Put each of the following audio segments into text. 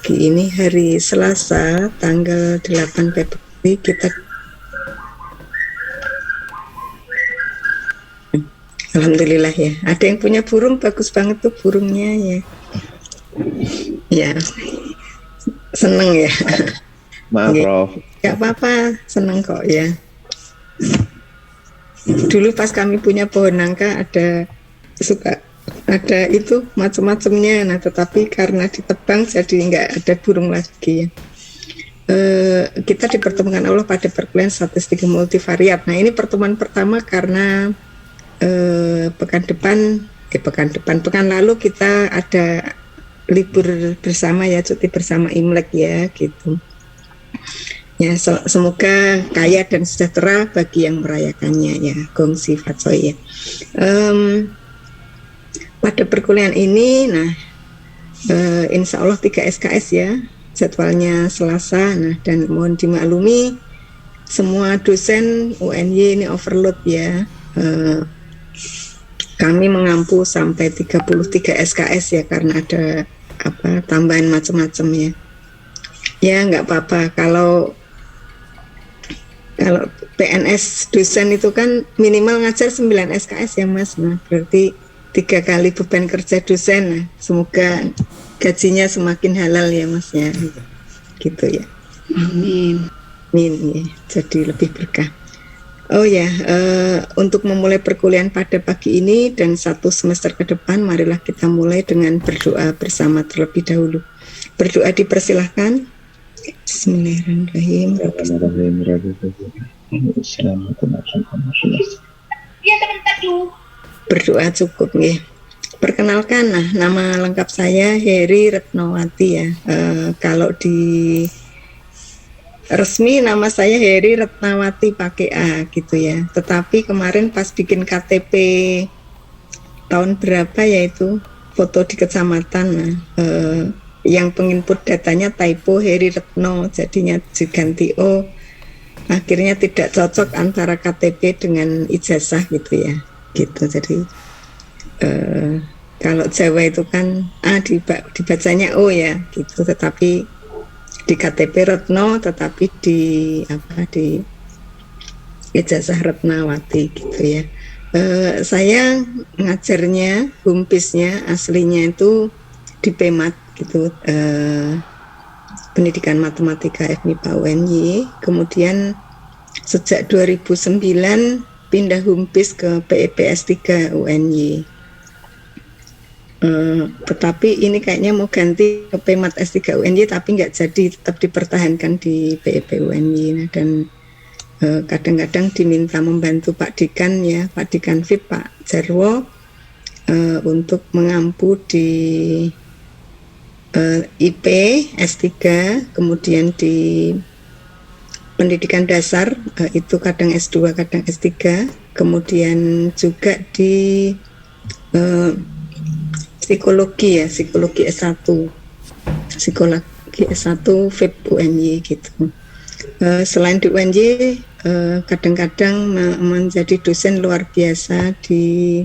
pagi ini hari Selasa tanggal 8 Februari kita Alhamdulillah ya. Ada yang punya burung, bagus banget tuh burungnya ya. Ya, seneng ya. Maaf, Prof. Gak apa-apa, seneng kok ya. Dulu pas kami punya pohon nangka ada itu macam-macamnya. Nah, tetapi karena ditebang jadi nggak ada burung lagi ya. Kita dipertemukan Allah pada perkuliahan statistika multivariat. Nah, ini pertemuan pertama karena pekan lalu kita ada libur bersama ya, cuti bersama Imlek ya gitu ya. Semoga kaya dan sejahtera bagi yang merayakannya ya, gongsi fatsoy ya. Pada perkuliahan ini insya Allah 3 SKS ya, jadwalnya Selasa. Nah, dan mohon dimaklumi semua dosen UNY ini overload ya. Kami mengampu sampai 33 SKS ya, karena ada tambahan macam-macam ya. Ya nggak apa-apa, kalau PNS dosen itu kan minimal ngajar 9 SKS ya Mas. Nah, berarti 3 kali beban kerja dosen. Nah, semoga gajinya semakin halal ya Mas ya. Gitu ya. Amin. Amin ya. Jadi lebih berkah. Oh ya, untuk memulai perkuliahan pada pagi ini dan 1 semester ke depan, marilah kita mulai dengan berdoa bersama terlebih dahulu. Berdoa dipersilahkan. Bismillahirrahmanirrahim. Berdoa cukup ya. Perkenalkan, nama lengkap saya Heri Retnawati ya. Kalau di resmi nama saya Heri Retnawati pakai A gitu ya. Tetapi kemarin pas bikin KTP tahun berapa ya itu, foto di kecamatan, yang penginput datanya typo Heri Retno, jadinya diganti O. Akhirnya tidak cocok antara KTP dengan ijazah gitu ya. Gitu. Jadi kalau Jawa itu kan A dibacanya O ya gitu, tetapi di KTP Retno, tetapi di ijazah Retnawati gitu ya. Saya ngajarnya humpisnya aslinya itu di PEMAT gitu, pendidikan matematika FMIPA UNY. Kemudian sejak 2009 pindah humpis ke PEPS 3 UNY. Tetapi ini kayaknya mau ganti ke PEMAT S3 UNY, tapi nggak jadi, tetap dipertahankan di PEP UNY. Nah, dan kadang-kadang diminta membantu Pak Dikan ya, Pak Dikan VIP Pak Jarwo, untuk mengampu di IP S3, kemudian di pendidikan dasar, itu kadang S2 kadang S3, kemudian juga di psikologi S1, psikologi S1 VIP UNY gitu. Selain di UNY, kadang-kadang menjadi dosen luar biasa di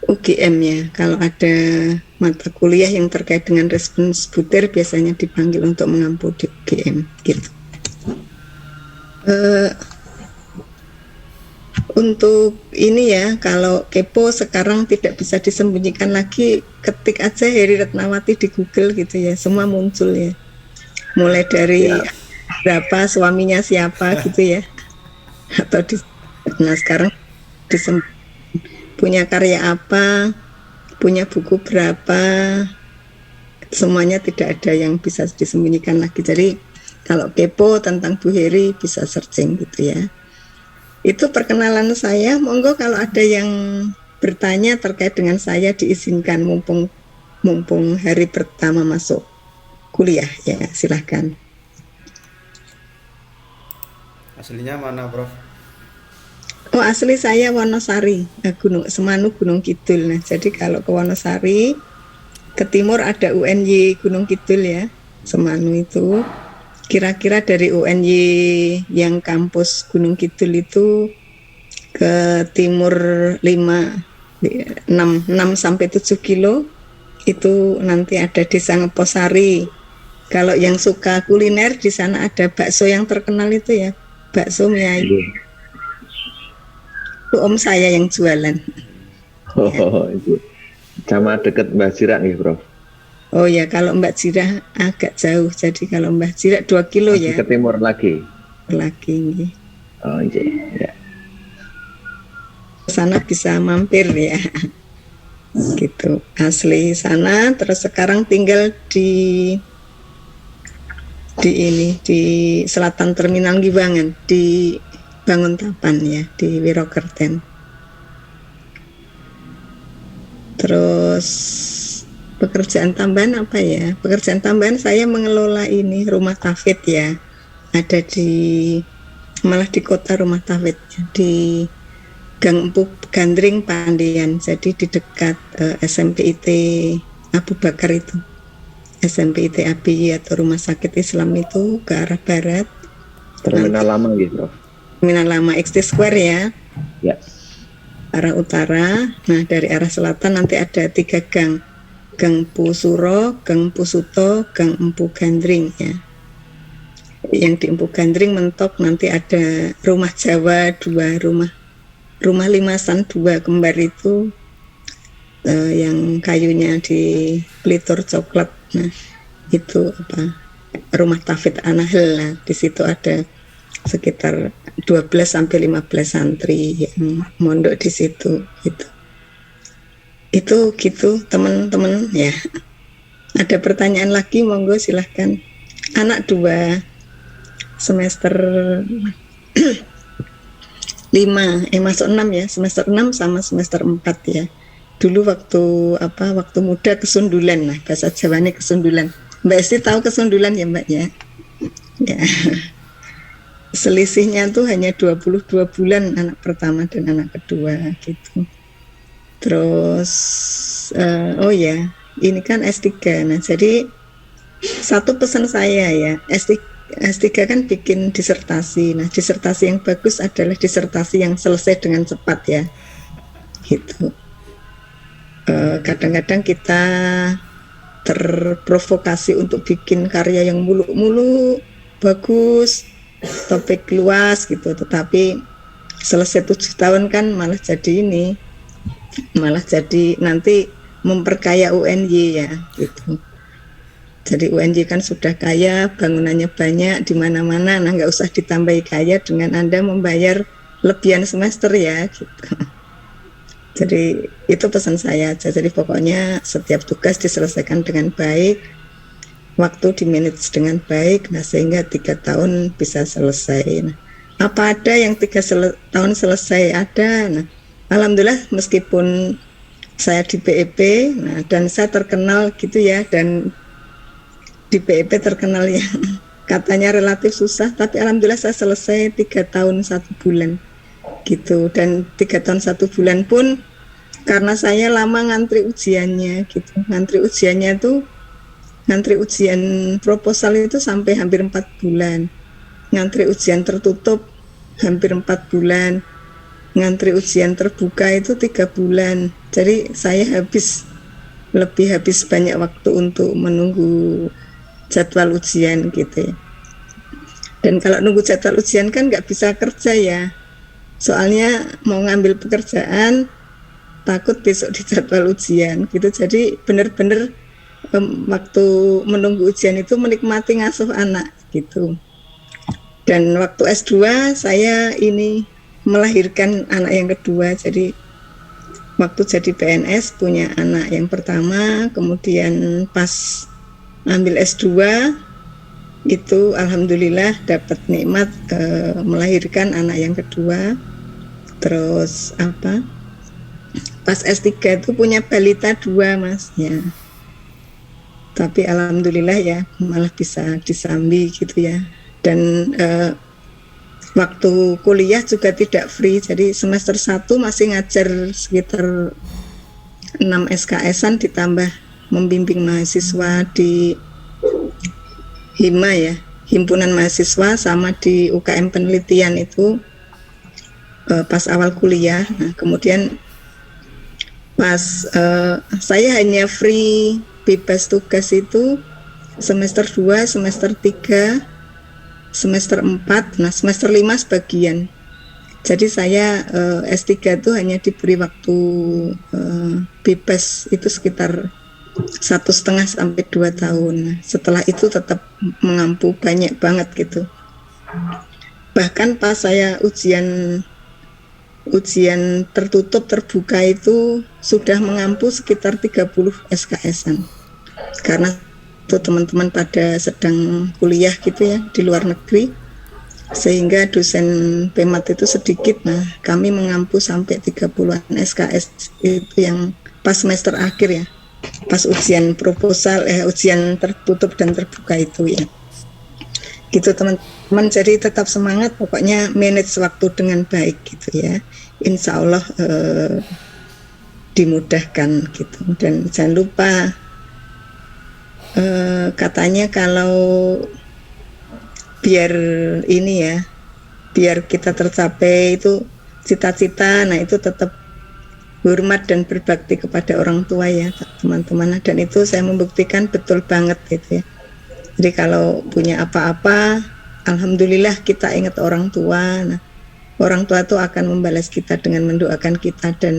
UGM ya. Kalau ada mata kuliah yang terkait dengan respons butir, biasanya dipanggil untuk mengampu di UGM gitu. Untuk ini ya, kalau kepo sekarang tidak bisa disembunyikan lagi, ketik aja Heri Retnawati di Google gitu ya, semua muncul ya. Mulai dari berapa, suaminya siapa gitu ya. Atau sekarang punya karya apa, punya buku berapa, semuanya tidak ada yang bisa disembunyikan lagi. Jadi kalau kepo tentang Bu Heri bisa searching gitu ya. Itu perkenalan saya. Monggo kalau ada yang bertanya terkait dengan saya diizinkan, mumpung hari pertama masuk kuliah ya, silahkan. Aslinya mana, Prof? Oh, asli saya Wonosari, Gunung Semanu, Gunung Kidul. Nah, jadi kalau ke Wonosari, ke timur ada UNY Gunung Kidul ya, Semanu itu. Kira-kira dari UNY yang kampus Gunung Kidul itu ke timur 6 sampai 7 kilo itu nanti ada Desa Ngeposari. Kalau yang suka kuliner di sana ada bakso yang terkenal itu ya, bakso Miai. Itu om saya yang jualan. Oh, itu sama deket Mbah Jirak nih, Prof. Oh ya, kalau Mbak Jirah agak jauh. Jadi kalau Mbak Jirah 2 kilo Masih ya. ke timur lagi. Lagi. Oh iya. Ya. Sana bisa mampir ya. Gitu. Asli sana, terus sekarang tinggal di selatan Terminal Giwangan, di Banguntapan ya, di Wirokerten. Terus pekerjaan tambahan apa ya? Pekerjaan tambahan saya mengelola ini rumah tafid ya. Ada malah di kota rumah tafid di Gang Empu Gandring Pandian. Jadi di dekat SMPIT Abu Bakar itu. SMPIT ABY atau Rumah Sakit Islam itu ke arah barat. Terminal lama gitu, Prof. Terminal lama XT Square ya. Ya. Arah utara. Nah, dari arah selatan nanti ada 3 gang. Gang Empu Suro, Gang Empu Suto, Gang Empu Gandring ya. Yang di Empu Gandring mentok nanti ada rumah Jawa 2, rumah limasan 2 kembar itu yang kayunya di pelitur coklat. Nah, itu rumah tafid Anahel. Nah, di situ ada sekitar 12 sampai 15 santri yang mondok di situ gitu. Itu gitu teman-teman ya. Ada pertanyaan lagi, monggo silahkan. Anak 2 semester 5 masuk 6 ya, semester 6 sama semester 4 ya. Dulu waktu muda kesundulan, nah bahasa Jawanya kesundulan. Mbak Esti tahu kesundulan ya Mbak ya? Ya. Selisihnya tuh hanya 22 bulan anak pertama dan anak kedua gitu. Terus oh ya, ini kan S3. Nah, jadi satu pesan saya ya, S3 kan bikin disertasi. Nah, disertasi yang bagus adalah disertasi yang selesai dengan cepat ya. Gitu. Kadang-kadang kita terprovokasi untuk bikin karya yang muluk-muluk, bagus, topik luas gitu, tetapi selesai 7 tahun kan malah jadi nanti memperkaya UNY ya gitu. Jadi UNY kan sudah kaya, bangunannya banyak di mana-mana, nah nggak usah ditambahi kaya dengan Anda membayar lebihan semester ya gitu. Jadi itu pesan saya aja. Jadi pokoknya setiap tugas diselesaikan dengan baik, waktu di-manage dengan baik, nah sehingga 3 tahun bisa selesai. Nah, apa ada yang 3 tahun selesai? Ada. Nah, alhamdulillah meskipun saya di PEP, nah dan saya terkenal gitu ya, dan di PEP terkenal ya katanya relatif susah, tapi alhamdulillah saya selesai 3 tahun 1 bulan gitu. Dan 3 tahun 1 bulan pun karena saya lama ngantri ujiannya gitu. Ngantri ujian proposal itu sampai hampir 4 bulan. Ngantri ujian tertutup hampir 4 bulan. Ngantri ujian terbuka itu 3 bulan. Jadi saya habis banyak waktu untuk menunggu jadwal ujian gitu ya. Dan kalau nunggu jadwal ujian kan nggak bisa kerja ya. Soalnya mau ngambil pekerjaan takut besok di jadwal ujian gitu. Jadi benar-benar waktu menunggu ujian itu menikmati ngasuh anak gitu. Dan waktu S2 saya ini melahirkan anak yang kedua. Jadi waktu jadi PNS punya anak yang pertama, kemudian pas ambil S2 itu alhamdulillah dapat nikmat melahirkan anak yang kedua. Terus pas S3 itu punya balita 2 Mas ya. Tapi alhamdulillah ya malah bisa disambi gitu ya. Dan waktu kuliah juga tidak free. Jadi semester 1 masih ngajar sekitar 6 SKS-an ditambah membimbing mahasiswa di HIMA ya, Himpunan Mahasiswa, sama di UKM Penelitian itu pas awal kuliah. Nah, kemudian Pas saya hanya free bebas tugas itu semester 2, semester 3, semester 4, nah semester 5 sebagian. Jadi saya S3 itu hanya diberi waktu bebas itu sekitar 1,5 sampai 2 tahun. Nah, setelah itu tetap mengampu banyak banget gitu. Bahkan pas saya ujian tertutup terbuka itu sudah mengampu sekitar 30 SKS-an. Karena itu teman-teman pada sedang kuliah gitu ya di luar negeri, sehingga dosen PEMAT itu sedikit. Nah, kami mengampu sampai 30-an SKS itu yang pas semester akhir ya, pas ujian proposal, ujian tertutup dan terbuka itu ya. Gitu teman-teman, jadi tetap semangat, pokoknya manage waktu dengan baik gitu ya. Insya Allah dimudahkan gitu. Dan jangan lupa katanya kalau biar ini ya, biar kita tercapai itu cita-cita, nah itu tetap hormat dan berbakti kepada orang tua ya teman-teman. Dan itu saya membuktikan betul banget gitu ya. Jadi kalau punya apa-apa, alhamdulillah kita ingat orang tua. Nah, orang tua itu akan membalas kita dengan mendoakan kita dan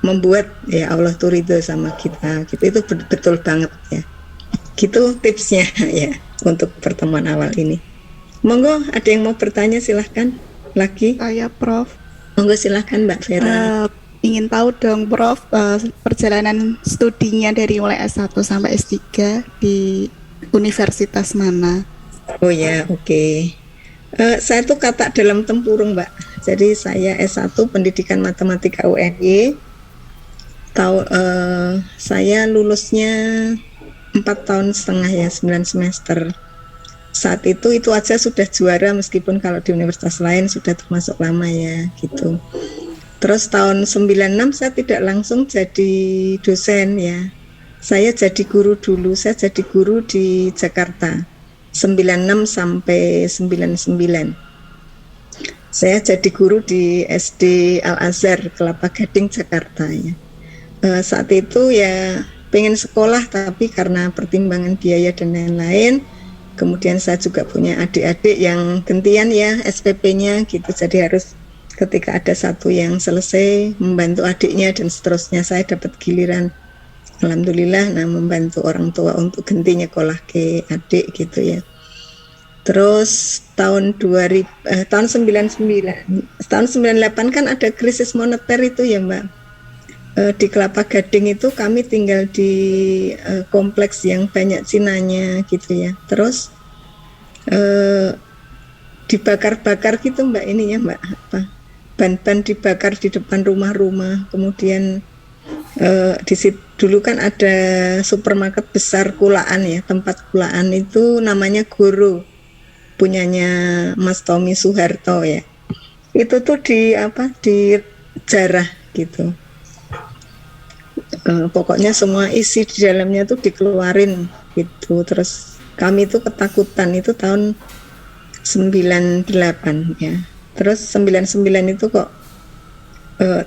membuat ya Allah tuh ridho sama kita. Gitu. Itu betul banget ya. Gitu tipsnya ya untuk pertemuan awal ini. Monggo ada yang mau bertanya silahkan lagi. Saya Prof. Monggo silahkan Mbak Vera. Ingin tahu dong Prof, perjalanan studinya dari mulai S1 sampai S3 di universitas mana? Oh ya, oke. Saya tuh kata dalam tempurung Mbak. Jadi saya S1 Pendidikan Matematika UNY. Saya lulusnya 4,5 tahun ya, 9 semester. Saat itu aja sudah juara, meskipun kalau di universitas lain sudah termasuk lama ya gitu. Terus tahun 96 saya tidak langsung jadi dosen ya. Saya jadi guru dulu, saya jadi guru di Jakarta 96 sampai 99. Saya jadi guru di SD Al-Azhar Kelapa Gading Jakarta ya. Saat itu ya pengen sekolah, tapi karena pertimbangan biaya dan lain-lain, kemudian saya juga punya adik-adik yang gantian ya SPP-nya gitu, jadi harus ketika ada satu yang selesai membantu adiknya dan seterusnya. Saya dapat giliran alhamdulillah membantu orang tua untuk ganti nyekolah ke adik gitu ya. Terus tahun 99, tahun 98 kan ada krisis moneter itu ya Mbak. Di Kelapa Gading itu kami tinggal di kompleks yang banyak Cinanya gitu ya. Terus dibakar-bakar gitu Mbak ininya Mbak, apa, ban-ban dibakar di depan rumah-rumah. Kemudian di situ dulu kan ada supermarket besar Kulaan ya, tempat Kulaan itu namanya Goro, punyanya Mas Tommy Soeharto ya. Itu tuh dijarah gitu. Pokoknya semua isi di dalamnya tuh dikeluarin gitu. Terus kami tuh ketakutan, itu tahun 98 ya. Terus 99 itu kok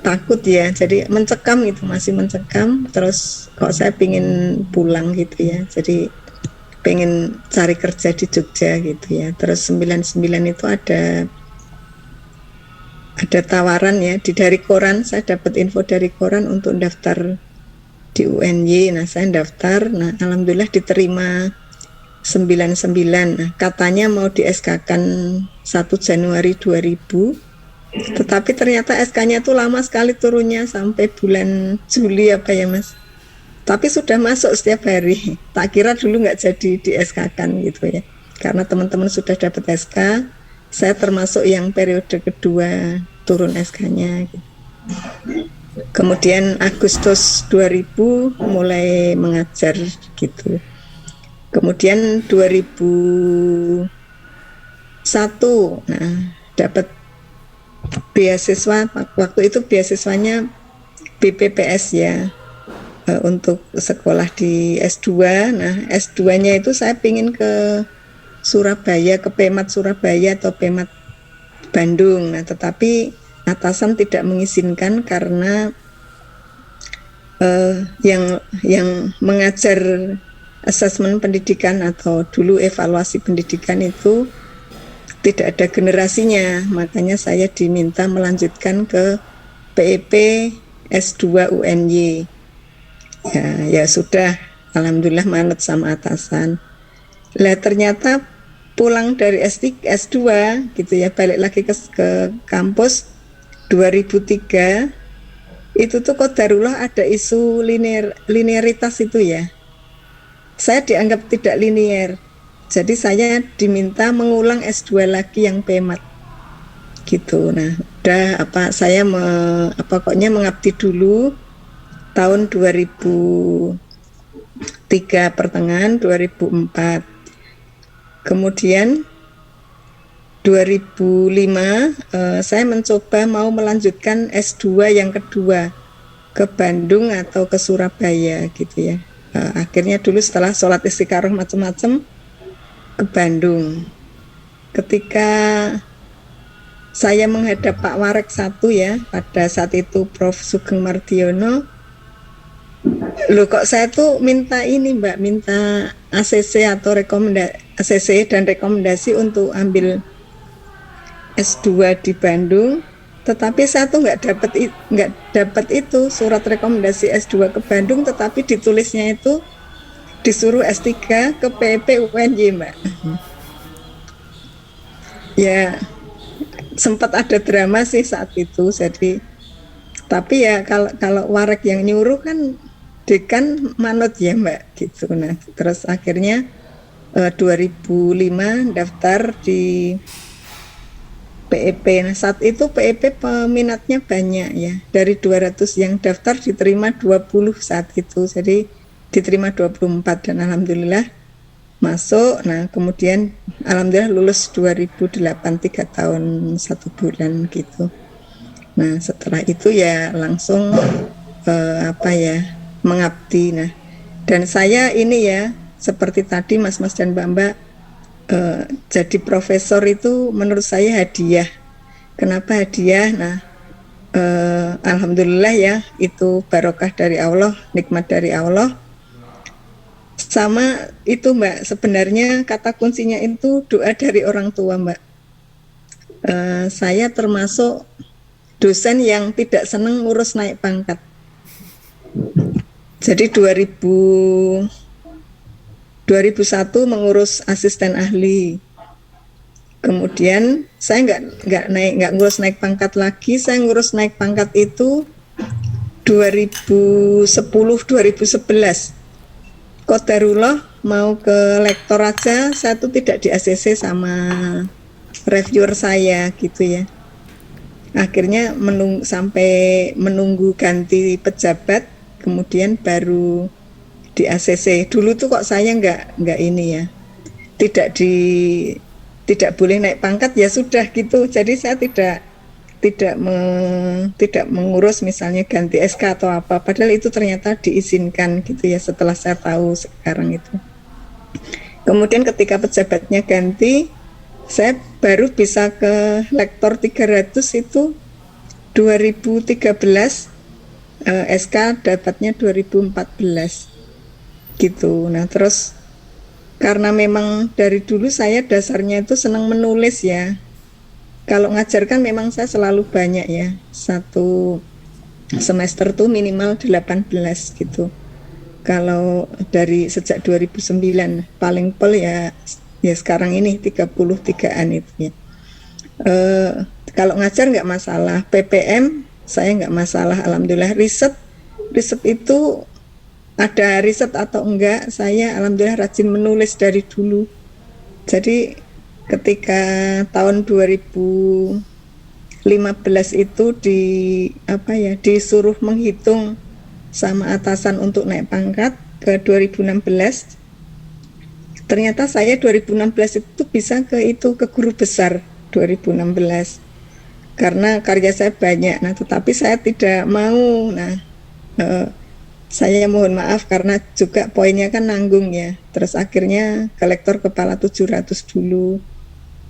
takut ya, jadi mencekam gitu, masih mencekam. Terus kok saya pingin pulang gitu ya, jadi pengen cari kerja di Jogja gitu ya. Terus 99 itu ada tawaran ya dari koran, saya dapat info dari koran untuk daftar di UNY. Nah saya daftar, nah alhamdulillah diterima 99. Nah, katanya mau di SK-kan 1 Januari 2000, tetapi ternyata SK-nya tuh lama sekali turunnya, sampai bulan Juli apa ya Mas. Tapi sudah masuk setiap hari. Tak kira dulu nggak jadi di SK-kan gitu ya. Karena teman-teman sudah dapat SK, saya termasuk yang periode kedua turun SK-nya gitu. Kemudian Agustus 2000 mulai mengajar gitu. Kemudian 2001 dapat beasiswa, waktu itu beasiswanya BPPS ya, untuk sekolah di S2. Nah S2-nya itu saya pingin ke Surabaya, ke PEMAT Surabaya atau PEMAT Bandung. Nah tetapi atasan tidak mengizinkan karena yang mengajar asesmen pendidikan atau dulu evaluasi pendidikan itu tidak ada generasinya, makanya saya diminta melanjutkan ke PEP S2 UNY. Ya sudah, alhamdulillah manut sama atasan. Lah ternyata pulang dari S3, S2 gitu ya, balik lagi ke kampus 2003, itu tuh qadarullah ada isu linearitas itu ya. Saya dianggap tidak linier. Jadi saya diminta mengulang S2 lagi yang PMAT. Gitu. Nah, udah saya pokoknya mengabdi dulu tahun 2003 pertengahan 2004. Kemudian 2005 saya mencoba mau melanjutkan S2 yang kedua ke Bandung atau ke Surabaya gitu ya. Akhirnya dulu setelah sholat istikharah macam-macam ke Bandung. Ketika saya menghadap Pak Warek 1 ya, pada saat itu Prof. Sugeng Mardiono, loh kok saya tuh minta ini Mbak, minta ACC atau ACC dan rekomendasi untuk ambil S2 di Bandung, tetapi saya tuh nggak dapat itu surat rekomendasi S2 ke Bandung, tetapi ditulisnya itu disuruh S3 ke PEP UNY Mbak. Ya sempat ada drama sih saat itu, jadi tapi ya kalau Warek yang nyuruh kan dekan manut ya Mbak gitu. Nah terus akhirnya 2005 daftar di PEP. Nah saat itu PEP peminatnya banyak ya, dari 200 yang daftar diterima 20 saat itu, jadi diterima 24 dan alhamdulillah masuk. Nah kemudian alhamdulillah lulus 2008, 3 tahun 1 bulan gitu. Nah setelah itu ya langsung mengabdi. Nah dan saya ini ya seperti tadi Mas dan Mbak, jadi profesor itu menurut saya hadiah. Kenapa hadiah? Nah alhamdulillah ya, itu barokah dari Allah, nikmat dari Allah. Sama itu Mbak, sebenarnya kata kuncinya itu doa dari orang tua Mbak. Saya termasuk dosen yang tidak senang ngurus naik pangkat. Jadi 2001 mengurus asisten ahli. Kemudian saya nggak ngurus naik pangkat lagi. Saya ngurus naik pangkat itu 2010-2011. Qadarullah mau ke lektor aja, saya tuh tidak di ACC sama reviewer saya gitu ya. Akhirnya sampai menunggu ganti pejabat, kemudian baru di ACC. Dulu tuh kok saya nggak ini ya, tidak boleh naik pangkat, ya sudah gitu. Jadi saya tidak mengurus misalnya ganti SK atau apa, padahal itu ternyata diizinkan gitu ya, setelah saya tahu sekarang itu. Kemudian ketika pejabatnya ganti, saya baru bisa ke lektor 300 itu 2013, SK dapatnya 2014 gitu. Nah terus karena memang dari dulu saya dasarnya itu senang menulis ya. Kalau ngajarkan memang saya selalu banyak ya, satu semester tuh minimal 18 gitu. Kalau dari sejak 2009 paling pol ya sekarang ini 33an itu ya. Kalau ngajar nggak masalah, PPM saya nggak masalah, alhamdulillah. Riset itu ada riset atau enggak, saya alhamdulillah rajin menulis dari dulu. Jadi ketika tahun 2015 itu disuruh menghitung sama atasan untuk naik pangkat ke 2016, ternyata saya 2016 itu bisa ke guru besar 2016 karena karya saya banyak. Nah tetapi saya tidak mau. Nah saya mohon maaf karena juga poinnya kan nanggung ya. Terus akhirnya ke lektor kepala 700 dulu.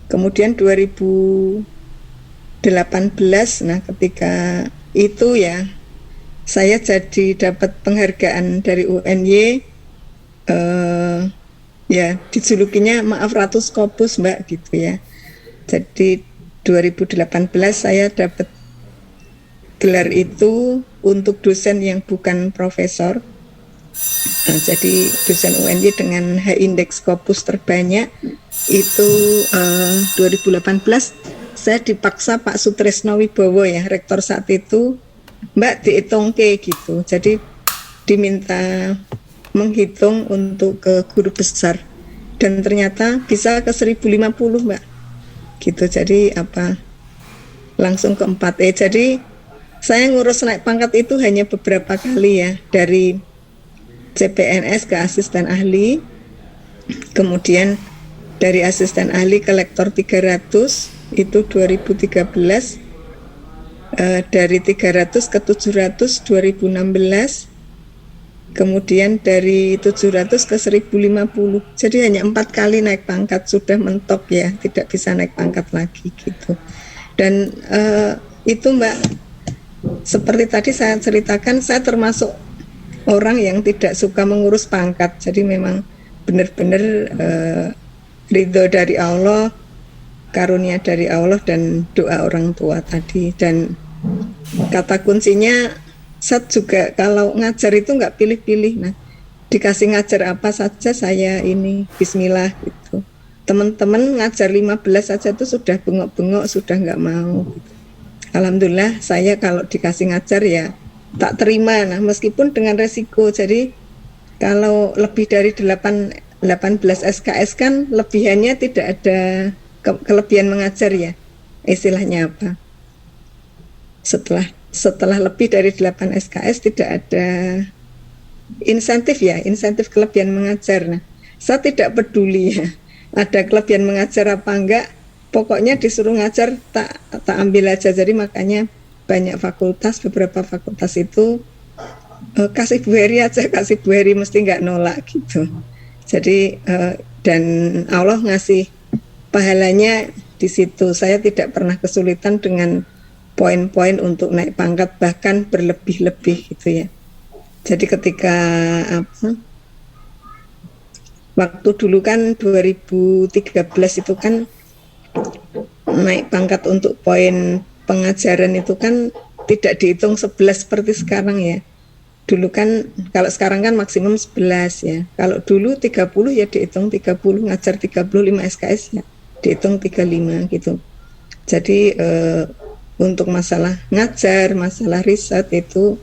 Kemudian 2018, nah ketika itu ya saya jadi dapat penghargaan dari UNY, ya dijulukinya maaf Ratu Scopus Mbak gitu ya. Jadi 2018 saya dapat gelar itu untuk dosen yang bukan profesor. Nah, jadi dosen UNY dengan H-index Scopus terbanyak itu 2018 saya dipaksa Pak Sutresno Wibowo ya, rektor saat itu, Mbak dihitungke gitu. Jadi diminta menghitung untuk ke guru besar dan ternyata bisa ke 1050 Mbak. Gitu. Jadi langsung ke 4E. Jadi saya ngurus naik pangkat itu hanya beberapa kali ya, dari CPNS ke asisten ahli, kemudian dari asisten ahli ke lektor 300 itu 2013, dari 300 ke 700 2016, kemudian dari 700 ke 1050. Jadi hanya 4 kali naik pangkat sudah mentok ya, tidak bisa naik pangkat lagi gitu. Dan itu Mbak, seperti tadi saya ceritakan, saya termasuk orang yang tidak suka mengurus pangkat. Jadi memang benar-benar ridho dari Allah, karunia dari Allah dan doa orang tua tadi. Dan kata kuncinya, saya juga kalau ngajar itu nggak pilih-pilih. Nah, dikasih ngajar apa saja saya ini bismillah gitu. Teman-teman ngajar 15 saja itu sudah bengok-bengok, sudah nggak mau gitu. Alhamdulillah saya kalau dikasih ngajar ya tak terima, nah meskipun dengan resiko. Jadi kalau lebih dari 18 SKS kan lebihannya tidak ada kelebihan mengajar ya, istilahnya apa, setelah lebih dari 8 SKS tidak ada insentif ya, insentif kelebihan mengajar. Nah saya tidak peduli ya ada kelebihan mengajar apa enggak, pokoknya disuruh ngajar tak ambil aja. Jadi makanya banyak fakultas, beberapa fakultas itu kasih Bu Heri aja, kasih Bu Heri mesti nggak nolak gitu. Jadi dan Allah ngasih pahalanya di situ. Saya tidak pernah kesulitan dengan poin-poin untuk naik pangkat, bahkan berlebih-lebih gitu ya. Jadi ketika waktu dulu kan 2013 itu kan naik pangkat untuk poin pengajaran itu kan tidak dihitung 11 seperti sekarang ya. Dulu kan, kalau sekarang kan maksimum 11 ya. Kalau dulu 30 ya dihitung 30, ngajar 35 SKS ya dihitung 35 gitu. Jadi untuk masalah ngajar, masalah riset itu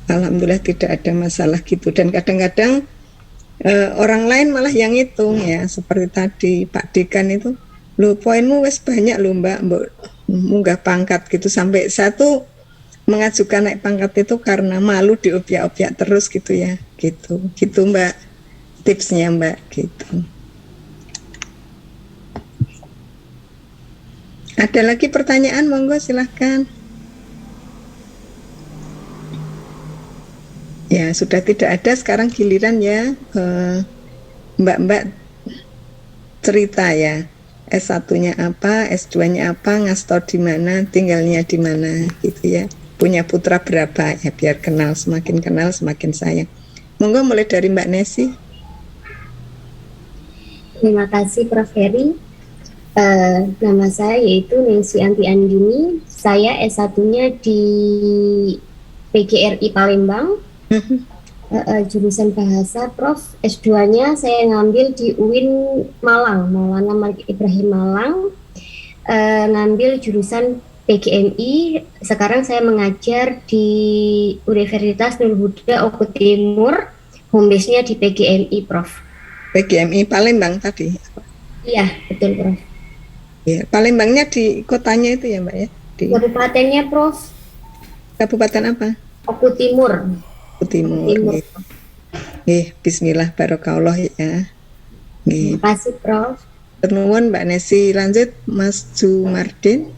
alhamdulillah tidak ada masalah gitu. Dan kadang-kadang orang lain malah yang hitung ya, seperti tadi Pak Dekan itu, lu poinmu wes banyak lu Mbak, munggah pangkat gitu. Sampai satu mengajukan naik pangkat itu karena malu diobyak-obyak terus gitu ya, gitu Mbak, tipsnya Mbak gitu. Ada lagi pertanyaan, monggo silahkan. Ya sudah tidak ada, sekarang giliran ya Mbak cerita ya, S1-nya apa, S2-nya apa, ngastor di mana, tinggalnya di mana gitu ya. Punya putra berapa ya, biar kenal semakin sayang. Monggo mulai dari Mbak Nesi. Terima kasih Prof. Heri. Nama saya yaitu Nancy Anti Andini. Saya S1-nya di PGRI Palembang, jurusan bahasa Prof. S2-nya saya ngambil di UIN Malang, Maulana Malik Ibrahim Malang, ngambil jurusan PGMI. Sekarang saya mengajar di Universitas Nurul Huda Oku Timur, home base-nya di PGMI Prof. PGMI Palembang tadi? Iya, betul Prof. Ya, Palembangnya di kotanya itu ya Mbak ya? Di kabupatennya Prof. Kabupaten apa? Oku Timur. Oku Timur. Bismillah, barokallah ya. Terima kasih Prof. Ternuwun Mbak Nesi. Lanjut Mas Jumardin.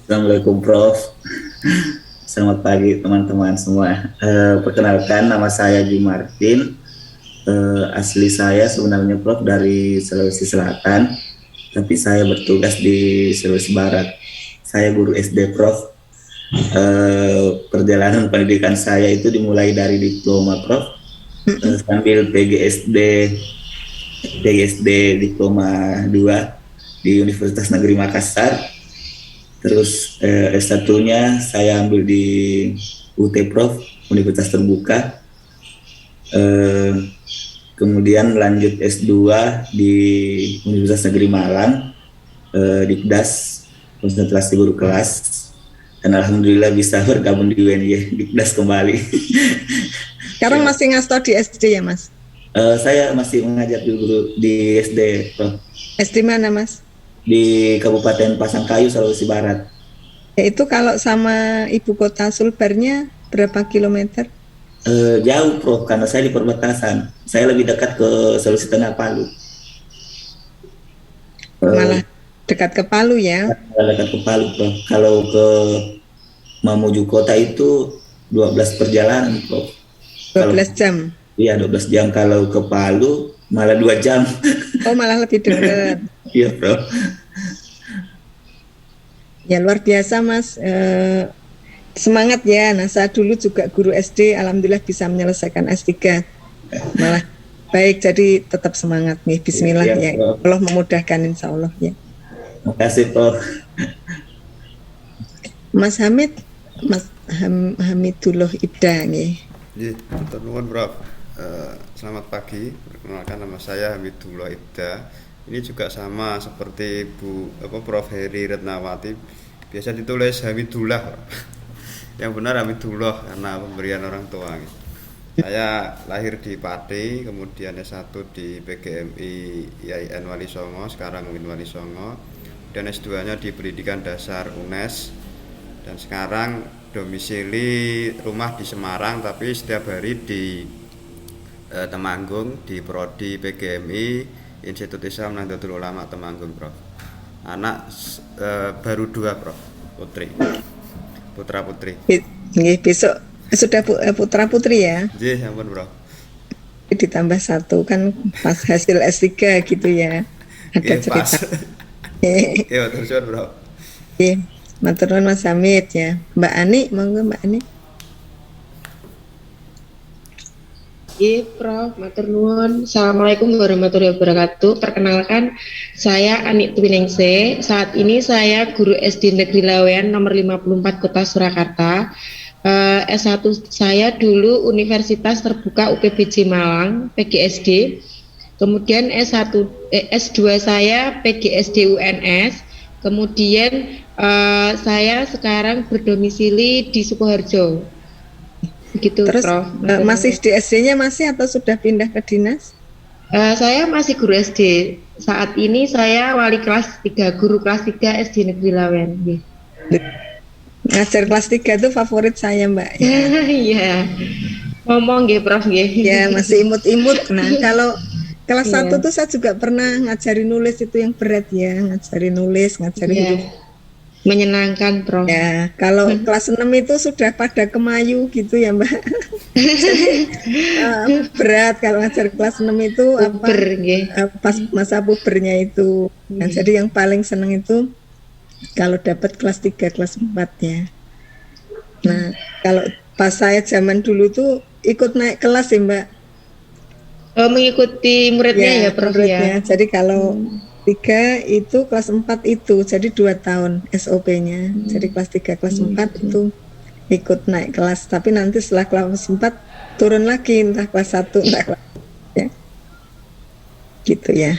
Assalamualaikum Prof. Selamat pagi teman-teman semua. Perkenalkan, nama saya Jumardin. Asli saya sebenarnya Prof dari Sulawesi Selatan, tapi saya bertugas di Sulawesi Barat. Saya guru SD Prof. Perjalanan pendidikan saya itu dimulai dari diploma Prof, sambil PGSD diploma 2 di Universitas Negeri Makassar. Terus S1-nya saya ambil di UT Prof, Universitas Terbuka. Kemudian lanjut S2 di Universitas Negeri Malang, di PDAS, konsentrasi guru kelas. Dan alhamdulillah bisa bergabung di UNY, di PDAS kembali. Sekarang masih ngasto di SD ya Mas? Saya masih mengajar di SD Prof. SD mana Mas? Di Kabupaten Pasangkayu, Sulawesi Barat. Ya, itu kalau sama ibu kota Sulbarnya berapa kilometer? Jauh Prof, karena saya di perbatasan. Saya lebih dekat ke Sulawesi Tengah, Palu. Malah dekat ke Palu ya? Dekat ke Palu Prof. Kalau ke Mamuju kota itu 12 perjalanan Prof. 12 jam? Iya 12 jam. Kalau ke Palu malah 2 jam. Oh malah lebih dekat. Iya Prof. Ya luar biasa Mas, semangat ya. Nah saya dulu juga guru SD, alhamdulillah bisa menyelesaikan S3. Malah baik, jadi tetap semangat nih. Bismillah ya, Allah memudahkan insya Allah ya. Makasih Prof. Mas Hamid, Mas Hamidullah Ibda nih. Iya, nuwun Prof. Selamat pagi, perkenalkan nama saya Hamidullah Ibda. Ini juga sama seperti Prof Heri Retnawati, biasa ditulis Hamidullah. Yang benar Hamidullah karena pemberian orang tua. Saya lahir di Pati, kemudian S1 di PGMI IAIN Wali Songo, sekarang UIN Wali Songo, dan S2-nya di Pendidikan Dasar UNES, dan sekarang domisili rumah di Semarang tapi setiap hari di Temanggung di Prodi PGMI Institut Islam Nahdlatul Ulama Temanggung Prof. Anak baru 2 Prof, putra putri. Besok sudah putra putri ya? Iya, ampun Prof. Ditambah 1 kan pas hasil S3 gitu ya. Ada cerita. Iya, terus Prof. Iya, matur nuwun Mas Hamid ya. Mbak Ani, monggo Mbak Ani. Iya, Prof. Matur nuwun. Assalamualaikum warahmatullahi wabarakatuh. Perkenalkan, saya Ani Twiningse. Saat ini saya guru SD Negeri Lawean nomor 54 Kota Surakarta. S1 saya dulu Universitas Terbuka UPBJ Malang, PGSD. Kemudian S2 saya PGSD UNS. Kemudian saya sekarang berdomisili di Sukoharjo. Begitu, Terus Prof. masih di SD-nya masih atau sudah pindah ke dinas? Saya masih guru SD. Saat ini saya wali kelas 3, guru kelas 3 SD Negeri Lawean. Ngajar kelas 3 itu favorit saya Mbak. Iya. Ngomong nggih Prof nggih. Ya masih imut-imut. Nah kalau kelas 1 tuh saya juga pernah ngajari nulis, itu yang berat ya. Ngajari nulis, ngajari huruf. Menyenangkan Prof. Ya, kalau kelas 6 itu sudah pada kemayu gitu ya Mbak. Berat kalau ngajar kelas 6 itu pas masa pubernya itu. Nah, jadi yang paling seneng itu kalau dapat kelas 3, kelas 4 ya. Nah, kalau pas saya zaman dulu tuh ikut naik kelas ya Mbak. Mengikuti muridnya ya Prof ya. Jadi kalau 3 itu kelas 4 itu jadi 2 tahun SOP-nya. Jadi kelas 3 kelas 4 itu ikut naik kelas, tapi nanti setelah kelas 4 turun lagi entah kelas 1 entah kelas ya. Gitu ya.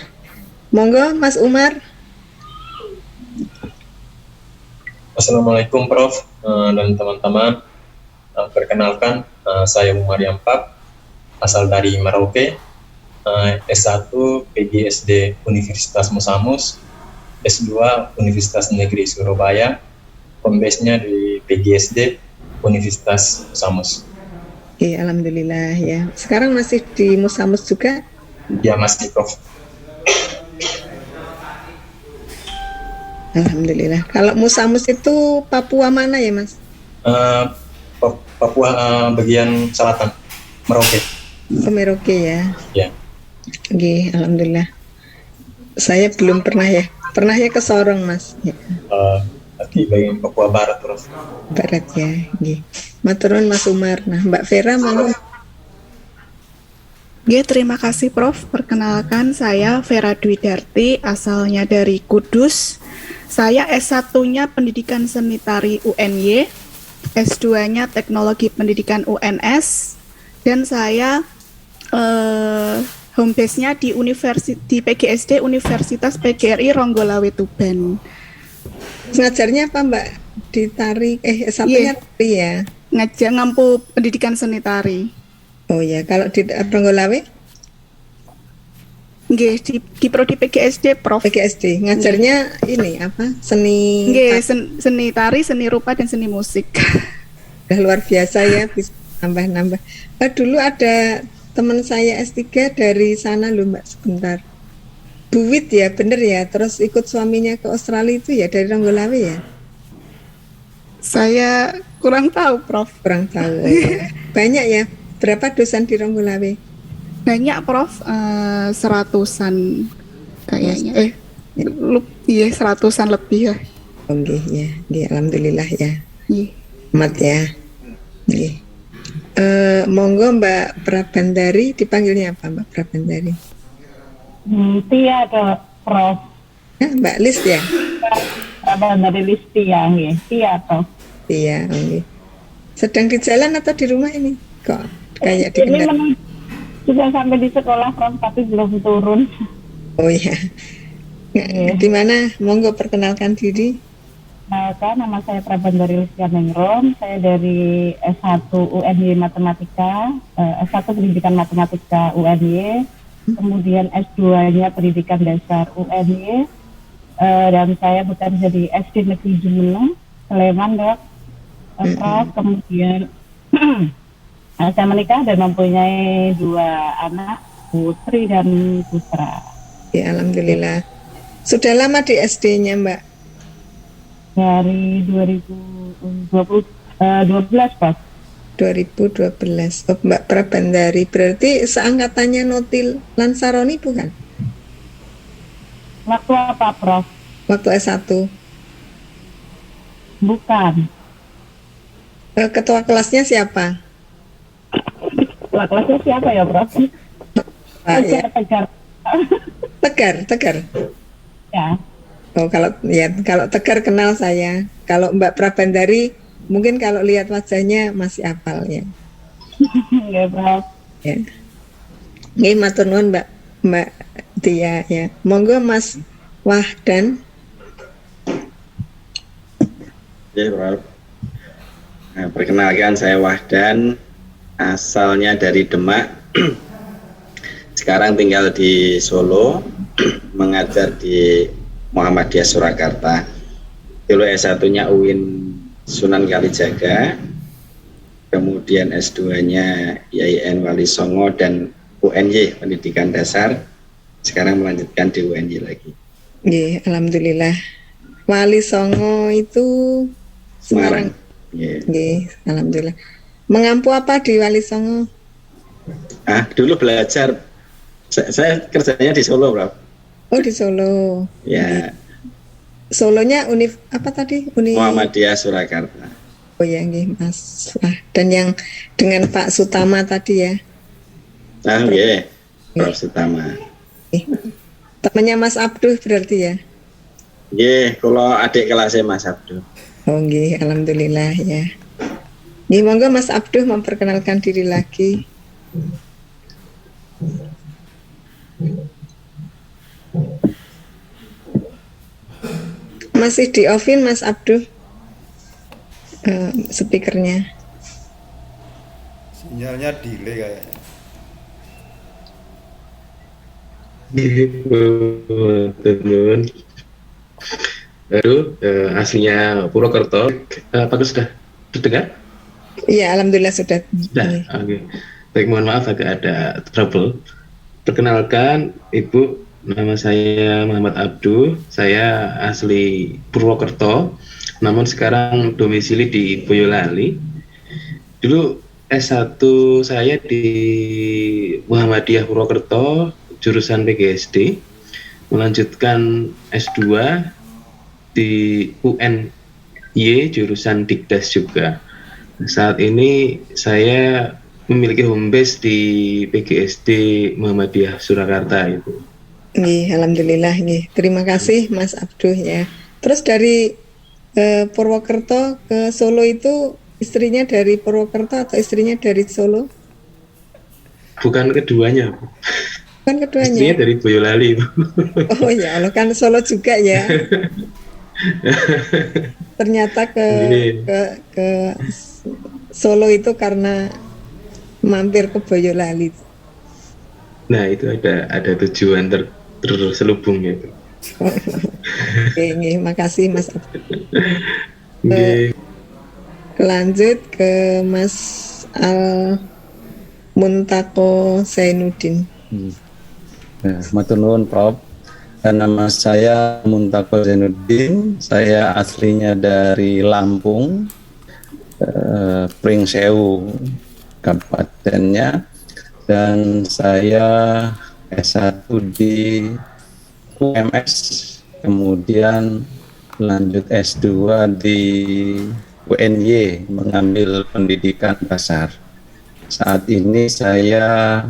Monggo Mas Umar. Assalamualaikum Prof dan teman-teman. Perkenalkan saya Umar Yampap, asal dari Merauke. S1 PGSD Universitas Musamus, S2 Universitas Negeri Surabaya, home base-nya di PGSD Universitas Musamus. Alhamdulillah ya. Sekarang masih di Musamus juga? Ya masih Prof. Alhamdulillah. Kalau Musamus itu Papua mana ya Mas? Papua bagian selatan, Merauke. Merauke ya. Ya. Oke, alhamdulillah. Saya belum pernah ya. Pernah ya ke Sorong, Mas. Ya. Tapi bagian Papua Barat, Prof. Barat ya. Nggih. Matur nuwun Mas Umar. Nah, Mbak Vera monggo. Ya, terima kasih Prof. Perkenalkan saya Vera Dwi Darti, asalnya dari Kudus. Saya S1-nya Pendidikan Seni Tari UNY, S2-nya Teknologi Pendidikan UNS, dan saya home base-nya di PGSD Universitas PGRI Ronggolawe Tuban. Ngajarnya apa Mbak? Di tari, S1-nya tari ya? Ngajar ngampu Pendidikan Seni Tari. Oh ya, kalau di Ronggolawe? Nggih, di prodi PGSD, Prof. PGSD, ngajarnya ini apa? Seni. Nggih, seni tari, seni rupa, dan seni musik. Udah luar biasa ya, bisa nambah-nambah. Dulu ada teman saya S3 dari sana loh Mbak, sebentar. Buwit ya, bener ya, terus ikut suaminya ke Australia itu ya, dari Ronggolawe ya? Saya kurang tahu, Prof. Kurang tahu. Banyak ya? Berapa dosen di Ronggolawe? Banyak, Prof. Seratusan kayaknya. Iya, seratusan lebih ya. Oke, ya. Alhamdulillah ya. Iya. Mat ya. Iya. Monggo Mbak Prabandari, dipanggilnya apa Mbak Prabandari? Tia atau Prof. Mbak Lis ya? Prabandari Lis Tia, nggih. Tia atau? Tia, oke. Sedang di jalan atau di rumah ini? Kok kayak di ini sudah sampai di sekolah, Prof, tapi belum turun. Oh ya. Di mana? Monggo perkenalkan diri. Nama saya Prabandari Listia Ningrum. Saya dari S1 UNY Matematika, S1 Pendidikan Matematika UNY, kemudian S2-nya Pendidikan Dasar UNY, dan saya bekerja di SD Negeri Jumeneng, Sleman, Dok. Prof, kemudian saya menikah dan mempunyai 2 anak, putri dan putra. Ya, alhamdulillah. Sudah lama di SD-nya, Mbak? Dari 2012, Pak. 2012. Oh, Mbak Prabandari, berarti seangkatannya Notil Lansaroni bukan? Waktu apa, Prof? Waktu S1. Bukan. Ketua kelasnya siapa? Ketua kelasnya siapa ya, Prof? Tegar. Ya. Oh, kalau Tegar kenal saya. Kalau Mbak Prabandari mungkin kalau lihat wajahnya masih hafal ya. Nggih, Prof. Ya. Nggih, matur nuwun Mbak Tia ya. Monggo Mas Wahdan. Ya, Prof. Nah, perkenalkan saya Wahdan, asalnya dari Demak. Sekarang tinggal di Solo, mengajar di Muhammadiyah Surakarta. Dulu S1-nya UIN Sunan Kalijaga, kemudian S2-nya IAIN Wali Songo dan UNY Pendidikan Dasar. Sekarang melanjutkan di UNY lagi. Nggih, alhamdulillah. Wali Songo itu Semarang. Nggih, alhamdulillah. Mengampu apa di Wali Songo? Dulu belajar. Saya kerjanya di Solo, Bro. Oh, di Solo. Ya. Solonya apa tadi? Muhammadiyah Surakarta. Oh ya, nggih, Mas. Dan yang dengan Pak Sutama tadi ya. Nggih, Prof Sutama. Temannya Mas Abduh berarti ya? Nggih, kalau adik kelasnya Mas Abduh. Oh nggih, alhamdulillah ya. Nggih, monggo Mas Abduh memperkenalkan diri lagi. Masih di off-in Mas Abduh, speakernya. Sinyalnya delay kayaknya. Teman-teman, aslinya Purwokerto. Apakah sudah terdengar? Iya, alhamdulillah sudah. Sudah. Oke. Baik, mohon maaf agak ada trouble. Perkenalkan, Ibu, nama saya Muhammad Abduh. Saya asli Purwokerto, namun sekarang domisili di Boyolali. Dulu S1 saya di Muhammadiyah Purwokerto, jurusan PGSD. Melanjutkan S2 di UN Y jurusan Dikdas juga. Saat ini saya memiliki home base di PGSD Muhammadiyah Surakarta Ibu. Nggih, alhamdulillah nggih. Terima kasih Mas Abduh ya. Terus dari Purwokerto ke Solo itu istrinya dari Purwokerto atau istrinya dari Solo? Bukan keduanya, Bu. Kan keduanya. Istrinya dari Boyolali, Bu. Oh ya Allah, kan Solo juga ya. Ternyata ke Solo itu karena mampir ke Boyolali. Nah, itu ada tujuan terselubung gitu. Oke, makasih Mas Abduh. Nggih. Lanjut ke Mas Al Muntako Zainuddin. Matur nuwun Prof. Nama saya Muntako Zainuddin. Saya aslinya dari Lampung, Pringsewu kabupatennya, dan saya S1 di UMS, kemudian lanjut S2 di UNY mengambil pendidikan dasar. Saat ini saya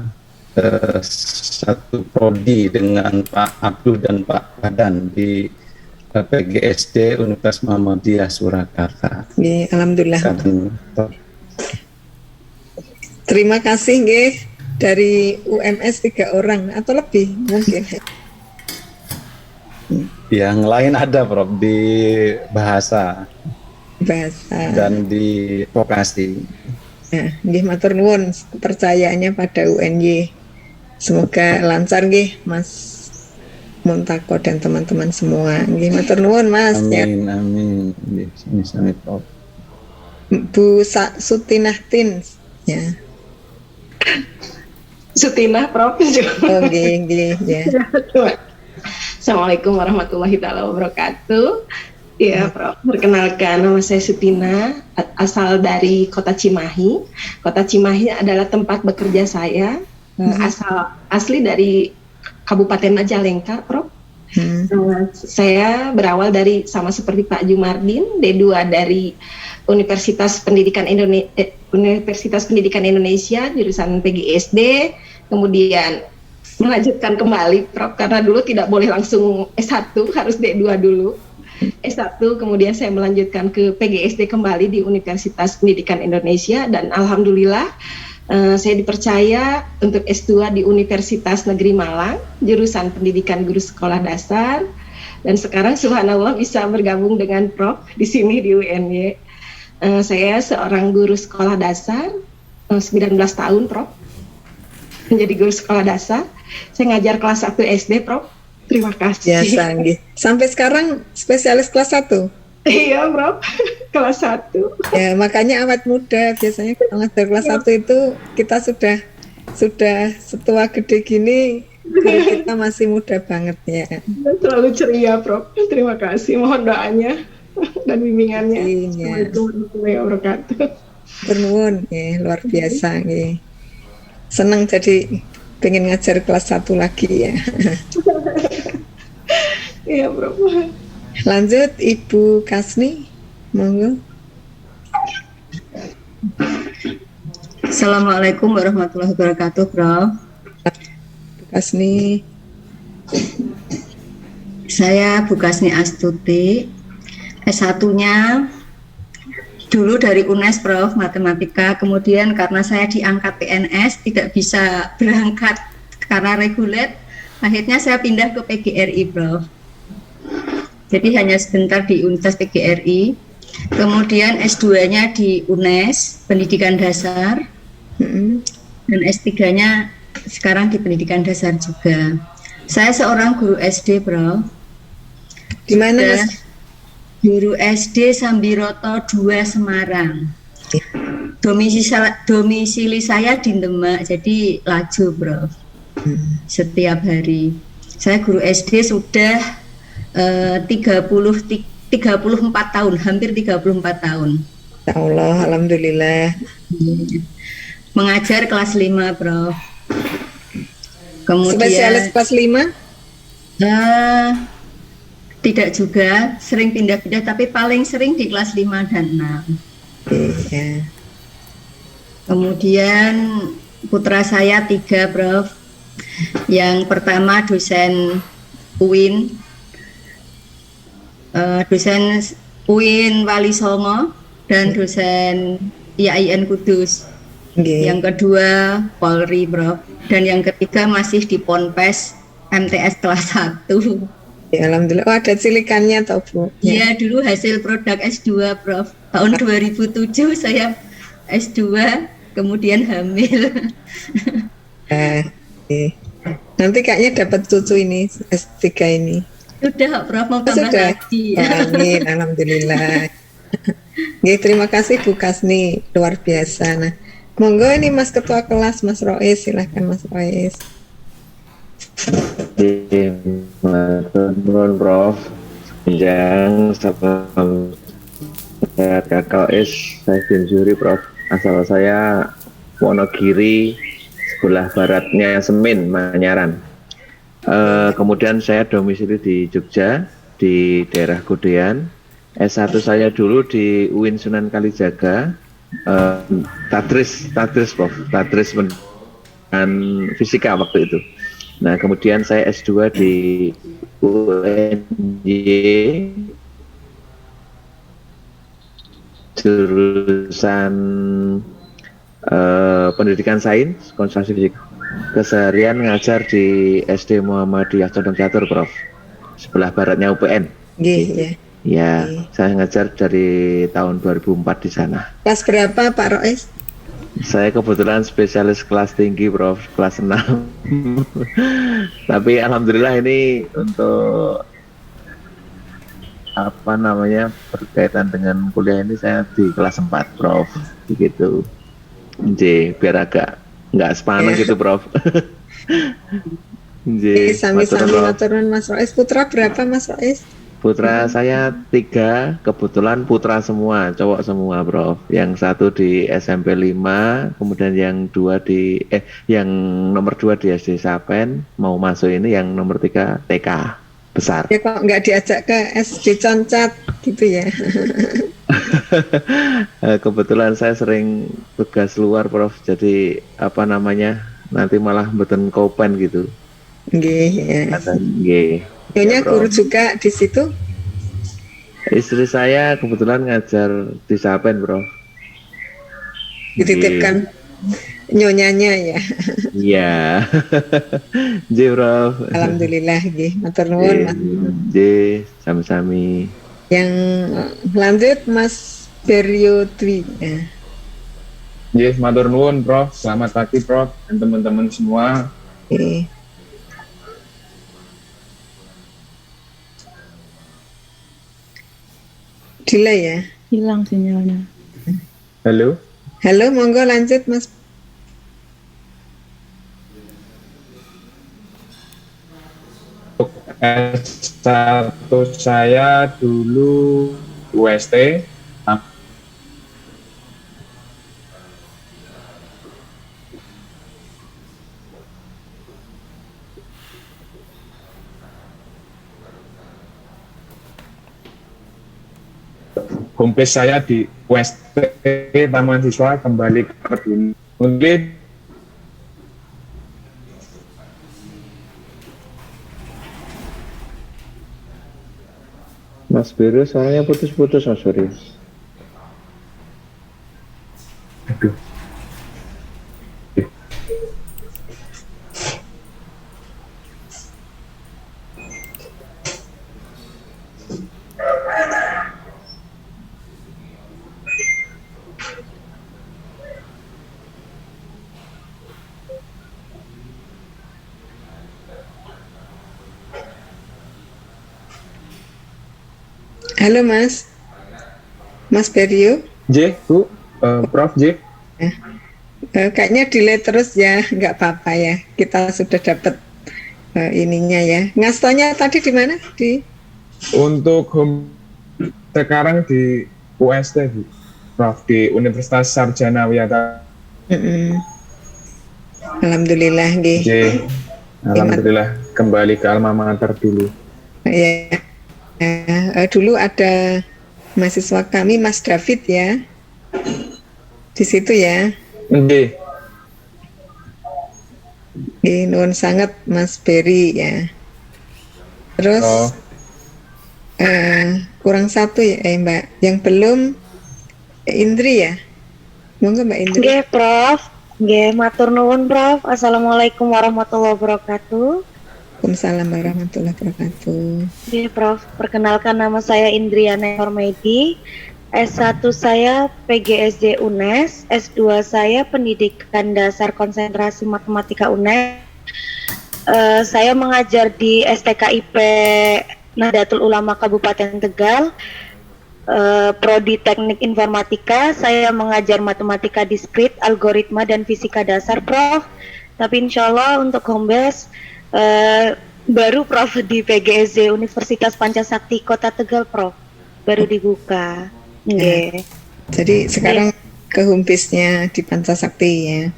satu prodi dengan Pak Abdul dan Pak Badan di PGSD Universitas Muhammadiyah Surakarta. Alhamdulillah. Terima kasih nggih, dari UMS 3 orang atau lebih mungkin. Yang lain ada Prof di bahasa dan di vokasi. Nah, nggih matur nuwun kepercayaannya pada UNY. Semoga lancar nggih Mas Muntako dan teman-teman semua. Nggih matur nuwun Mas. Amin amin. Nggih, Prof. Bu Sutinah Tin ya. Sutinah Prof. Oh nggih ya. Assalamualaikum warahmatullahi wabarakatuh. Ya, Prof. Perkenalkan, nama saya Sutina, asal dari Kota Cimahi. Kota Cimahi adalah tempat bekerja saya. Asli dari Kabupaten Majalengka, Prof. Saya berawal dari sama seperti Pak Jumardin, D2 dari Universitas Pendidikan Indonesia, jurusan PGSD, kemudian melanjutkan kembali Prof, karena dulu tidak boleh langsung S1, harus D2 dulu. S1, kemudian saya melanjutkan ke PGSD kembali di Universitas Pendidikan Indonesia, dan alhamdulillah saya dipercaya untuk S2 di Universitas Negeri Malang, jurusan Pendidikan Guru Sekolah Dasar, dan sekarang subhanallah bisa bergabung dengan Prof di sini di UNY. Saya seorang guru sekolah dasar, 19 tahun Prof, menjadi guru sekolah dasar. Saya ngajar kelas 1 SD, Prof. Terima kasih. Ya, Sanggi. Sampai sekarang spesialis kelas 1? Iya, Prof. Kelas 1. Ya, makanya awet muda. Biasanya kalau ngajar kelas 1 itu kita sudah setua gede gini, kita masih muda banget ya. Selalu ceria, Prof. Terima kasih. Mohon doanya dan bimbingannya. Assalamualaikum warahmatullahi wabarakatuh. Bernuwun, ya, luar biasa. Ya. Senang jadi pengen ngajar kelas 1 lagi ya. Iya, Bro. Lanjut Ibu Kasni, monggo. Assalamualaikum warahmatullahi wabarakatuh, Bro. Bu Kasni. Saya Bu Kasni Astuti. S1-nya dulu dari UNES, Prof, matematika. Kemudian karena saya diangkat PNS, tidak bisa berangkat karena reguler, akhirnya saya pindah ke PGRI, Prof. Jadi hanya sebentar di Universitas PGRI. Kemudian S2-nya di UNES, Pendidikan Dasar. Dan S3-nya sekarang di Pendidikan Dasar juga. Saya seorang guru SD, Prof. Di mana, Mas? Guru SD Sambiroto 2 Semarang. Domisili saya di Demak, jadi laju, Prof. Setiap hari. Saya guru SD sudah 34 tahun, hampir 34 tahun. Ya Allah, alhamdulillah. Mengajar kelas 5, Prof. Kemudian spesialis kelas 5? Tidak juga, sering pindah-pindah, tapi paling sering di kelas 5 dan 6. Ya. Kemudian putra saya 3, Prof. Yang pertama dosen UIN, dosen UIN Wali Songo dan dosen IAIN Kudus. Yang kedua Polri, Prof. Dan yang ketiga masih di Ponpes MTS kelas 1. Ya, alhamdulillah. Oh, ada cilikannya toh, Bu? Iya, dulu hasil produk S2, Prof. Tahun 2007 saya S2, kemudian hamil. Nanti kayaknya dapat cucu ini, S3 ini. Sudah, Prof, mau tambah lagi. Amin, alhamdulillah. Terima kasih Bu Kasni, luar biasa. Nah, monggo ini Mas Ketua Kelas, Mas Rois, silahkan Mas Rois. Menurut Prof, yang sebelum saya KKS, saya bin juri Prof. Asal saya Wonogiri, sebelah baratnya Semin, Manyaran. Kemudian saya domisili di Jogja, di daerah Kudean. S1 saya dulu di UIN Sunan Kalijaga, Tadris Prof, Tadris dan fisika waktu itu. Nah, kemudian saya S2 di UNY, jurusan pendidikan sains, konsentrasi fisik. Keseharian ngajar di SD Muhammadiyah Condong Catur, Prof. Sebelah baratnya UPN. Ya, saya ngajar dari tahun 2004 di sana. Kelas berapa Pak Rois? Saya kebetulan spesialis kelas tinggi, Prof, kelas 6. Tapi alhamdulillah ini untuk berkaitan dengan kuliah ini saya di kelas 4, Prof. Begitu. Biar agak nggak sepaneng gitu, Prof. Sami-sami maturun Mas Rois. Putra berapa Mas Rois? Putra saya 3, kebetulan putra semua, cowok semua, Prof. Yang satu di SMP 5, kemudian yang nomor 2 di SD Sapen, mau masuk ini yang nomor 3 TK besar. Ya kok nggak diajak ke SD Concat gitu ya? Kebetulan saya sering tugas luar, Prof. Jadi nanti malah mboten kopen gitu. Nggih. Nyonya guru juga di situ? Istri saya kebetulan ngajar di Sapen, Prof. Dititipkan nyonyanya ya? Iya. Nggih, Prof. Alhamdulillah, nggih. Matur nuwun, Mas. Nggih, sami-sami. Yang lanjut Mas Beryo Dwi. Nggih, matur nuwun, Prof. Selamat pagi, Prof, dan teman-teman semua. Delay ya? Hilang sinyalnya. Halo, monggo lanjut Mas. S1 saya dulu UST. Home base saya di UST Taman Siswa, kembali ke dunia. Mungkin Mas Biru, soalnya putus-putus, Mas Biru. Aduh. Halo Mas Beryo. J, Bu, Prof J. Kayaknya delay terus ya, nggak apa-apa ya. Kita sudah dapat ininya ya. Ngastonya tadi di mana? Untuk home sekarang di UST, Bu, Prof, di Universitas Sarjana Wiyata. Alhamdulillah, J. Alhamdulillah, kembali ke alma mater dulu. Ya. Dulu ada mahasiswa kami Mas David ya, di situ ya. Nggih. Nuwun sangat Mas Berry ya. Terus kurang satu ya Mbak, yang belum Indri ya. Monggo Mbak Indri. Nggih, Prof. Nggih, matur nuwun, Prof. Assalamualaikum warahmatullahi wabarakatuh. Waalaikumsalam warahmatullahi wabarakatuh. Nggih, Prof. Perkenalkan, nama saya Indriana Hormedi. S1 saya PGSD UNES, S2 saya Pendidikan Dasar Konsentrasi Matematika UNES. Saya mengajar di STKIP Nahdlatul Ulama Kabupaten Tegal. Prodi Teknik Informatika, saya mengajar matematika diskrit, algoritma, dan fisika dasar, Prof. Tapi insya Allah untuk home base baru Prof di PGSD Universitas Pancasakti Kota Tegal, Prof. Baru dibuka. Nggih. Jadi sekarang ke home base-nya di Pancasakti ya.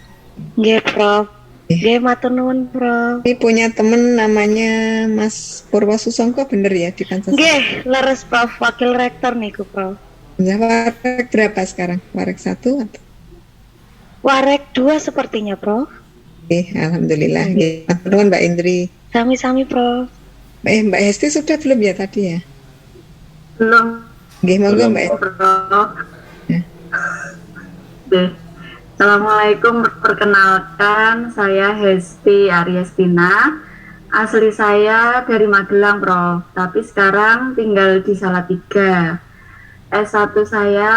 Nggih, Prof. Nggih, matur nuwun, Prof. Ini punya temen namanya Mas Purwosusongko, bener ya di Pancasakti? Nggih, leres, Prof. Wakil rektor niku, Prof. Ya, warek berapa sekarang? Warek 1 atau? Warek 2 sepertinya, Prof. Alhamdulillah. Matur nuwun Mbak Indri. Sami-sami, Prof. Mbak Hesti sudah belum ya tadi ya? Belum. Nggih, monggo Mbak. Assalamualaikum, perkenalkan saya Hesti Aryestina. Asli saya dari Magelang, Prof. Tapi sekarang tinggal di Salatiga. S1 saya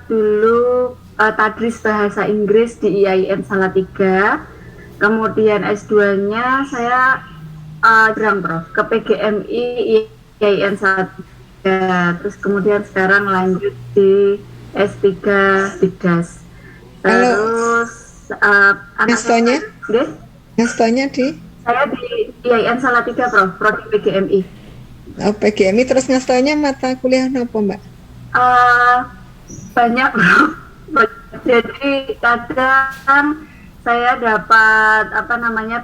dulu tadris bahasa Inggris di IAIN Salatiga. Kemudian S2-nya saya jarang, Prof, ke PGMI IAIN Salatiga. Terus kemudian sekarang lanjut di S3 di DAS. Terus Ngastonya di? Saya di IAIN Salatiga, Prof, prodi PGMI. Oh, PGMI. Terus ngastonya mata kuliah apa, Mbak? Banyak, Prof. Jadi kadang saya dapat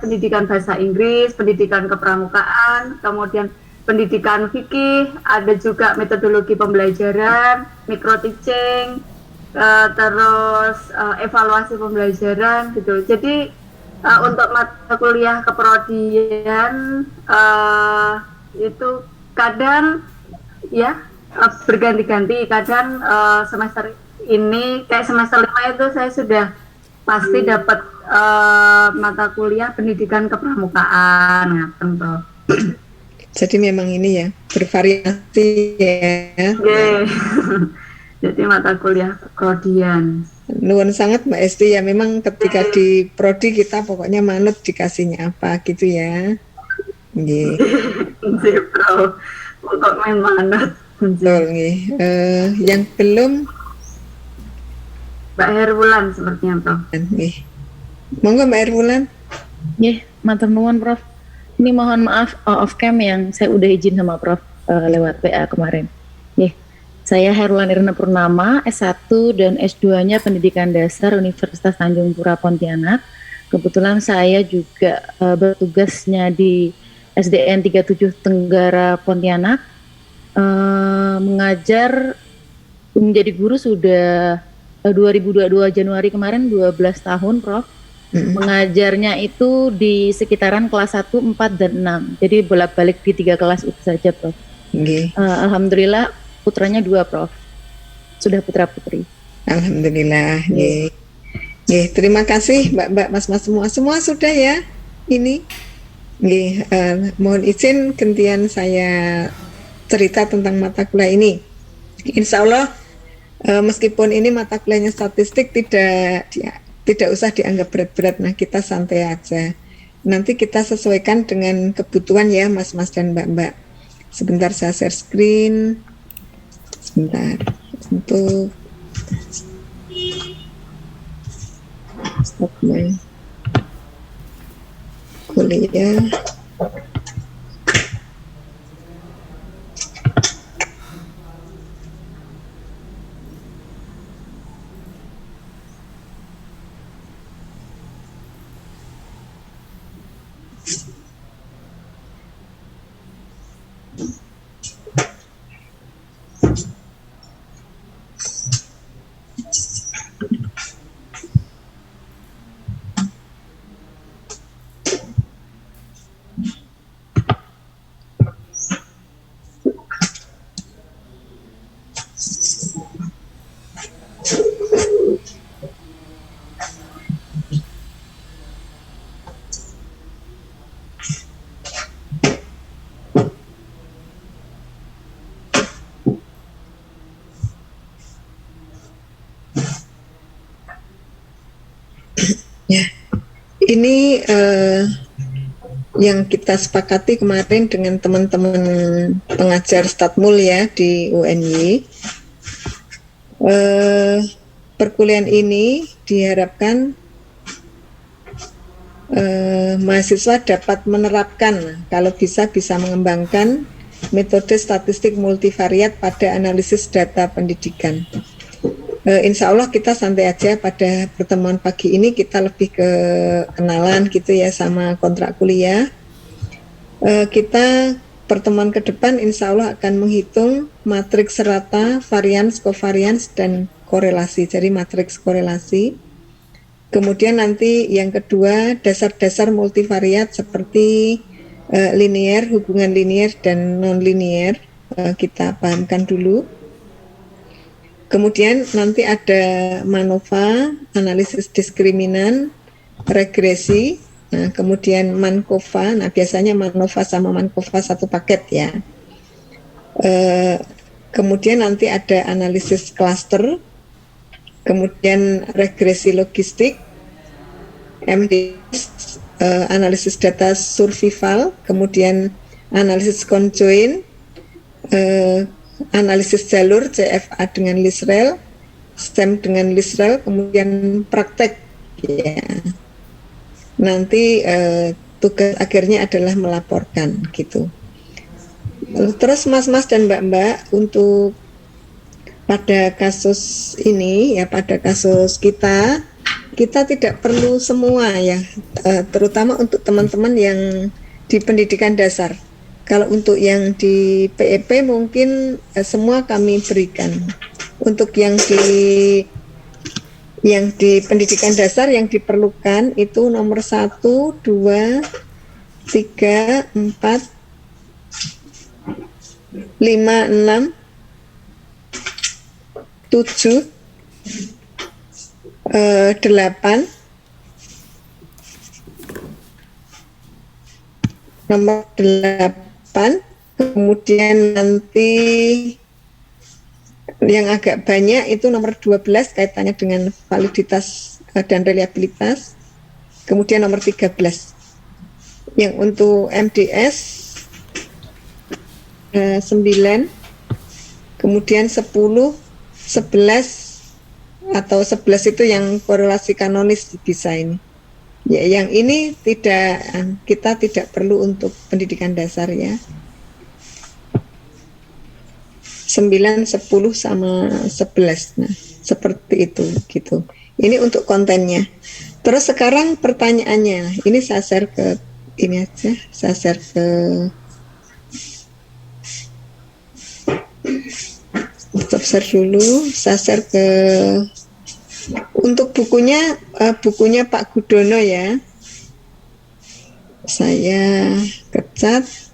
pendidikan bahasa Inggris, pendidikan kepramukaan, kemudian pendidikan fikih, ada juga metodologi pembelajaran, micro teaching, terus evaluasi pembelajaran gitu. Jadi untuk mata kuliah keprodian itu kadang ya berganti-ganti. Kadang semester ini kayak semester 5 itu saya sudah pasti dapat mata kuliah pendidikan kepramukaan, ngaten, Prof. Jadi memang ini ya bervariasi ya. Jadi mata kuliah keprodian. Nuwun sangat Mbak Esti ya, memang ketika di prodi kita pokoknya manut dikasihnya apa gitu ya. Nggih. Nggih, Prof. Untuk main manut. Betul nggih. Yang belum Mbak Herwulan sepertinya, Prof. Nggih. Monggo Mbak Herwulan. Nggih, matur nuwun, Prof. Ini mohon maaf off cam yang saya udah izin sama Prof lewat WA kemarin. Nggih. Saya Herwulan Irna Purnama, S1 dan S2-nya Pendidikan Dasar Universitas Tanjung Pura Pontianak. Kebetulan saya juga bertugasnya di SDN 37 Tenggara Pontianak. Mengajar menjadi guru sudah 2022 Januari kemarin 12 tahun, Prof. Mengajarnya itu di sekitaran kelas 1, 4, dan 6. Jadi bolak-balik di 3 kelas itu saja, Prof. Alhamdulillah putranya 2, Prof. Sudah putra-putri. Alhamdulillah. Nggih, terima kasih Mbak-mbak, Mas-mas semua sudah ya. Ini nggih, mohon izin gantian saya cerita tentang mata kuliah ini. Insya Allah meskipun ini mata kuliahnya statistik tidak usah dianggap berat-berat. Nah, kita santai aja. Nanti kita sesuaikan dengan kebutuhan ya Mas-mas dan Mbak-mbak. Sebentar saya share screen. Sebentar untuk stop my kuliah. Ya, ini yang kita sepakati kemarin dengan teman-teman pengajar Statmul ya di UNY. Perkuliahan ini diharapkan mahasiswa dapat menerapkan, kalau bisa mengembangkan metode statistik multivariat pada analisis data pendidikan. Insya Allah kita santai aja pada pertemuan pagi ini, kita lebih ke kenalan gitu ya sama kontrak kuliah. Kita pertemuan ke depan insya Allah akan menghitung matriks rata, varians, covariance, dan korelasi, jadi matriks korelasi. Kemudian nanti yang kedua dasar-dasar multivariat seperti linear, hubungan linear dan non-linear, kita pahamkan dulu. Kemudian nanti ada MANOVA, analisis diskriminan, regresi, nah, kemudian MANCOVA, nah biasanya MANOVA sama MANCOVA satu paket ya. Kemudian nanti ada analisis cluster, kemudian regresi logistik, MDS, analisis data survival, kemudian analisis conjoint, analisis jalur CFA dengan LISREL, STEM dengan LISREL, kemudian praktek ya. Nanti tugas akhirnya adalah melaporkan gitu. Terus mas-mas dan mbak-mbak, untuk pada kasus ini ya, pada kasus kita tidak perlu semua ya, terutama untuk teman-teman yang di pendidikan dasar. Kalau untuk yang di PEP mungkin semua kami berikan. Untuk yang di pendidikan dasar yang diperlukan itu nomor 1, 2, 3, 4, 5, 6, 7, 8, nomor 8, kemudian nanti yang agak banyak itu nomor 12 kaitannya dengan validitas dan reliabilitas, kemudian nomor 13 yang untuk MDS 9, kemudian 10, 11 atau 11 itu yang korelasi kanonis bisa ini. Ya, yang ini kita tidak perlu untuk pendidikan dasar ya. 9, 10 sama 11. Nah, seperti itu gitu. Ini untuk kontennya. Terus sekarang pertanyaannya, ini saya share ke ini aja, saya share ke stop share dulu, saya share ke untuk bukunya Pak Gudono ya. Saya kecat.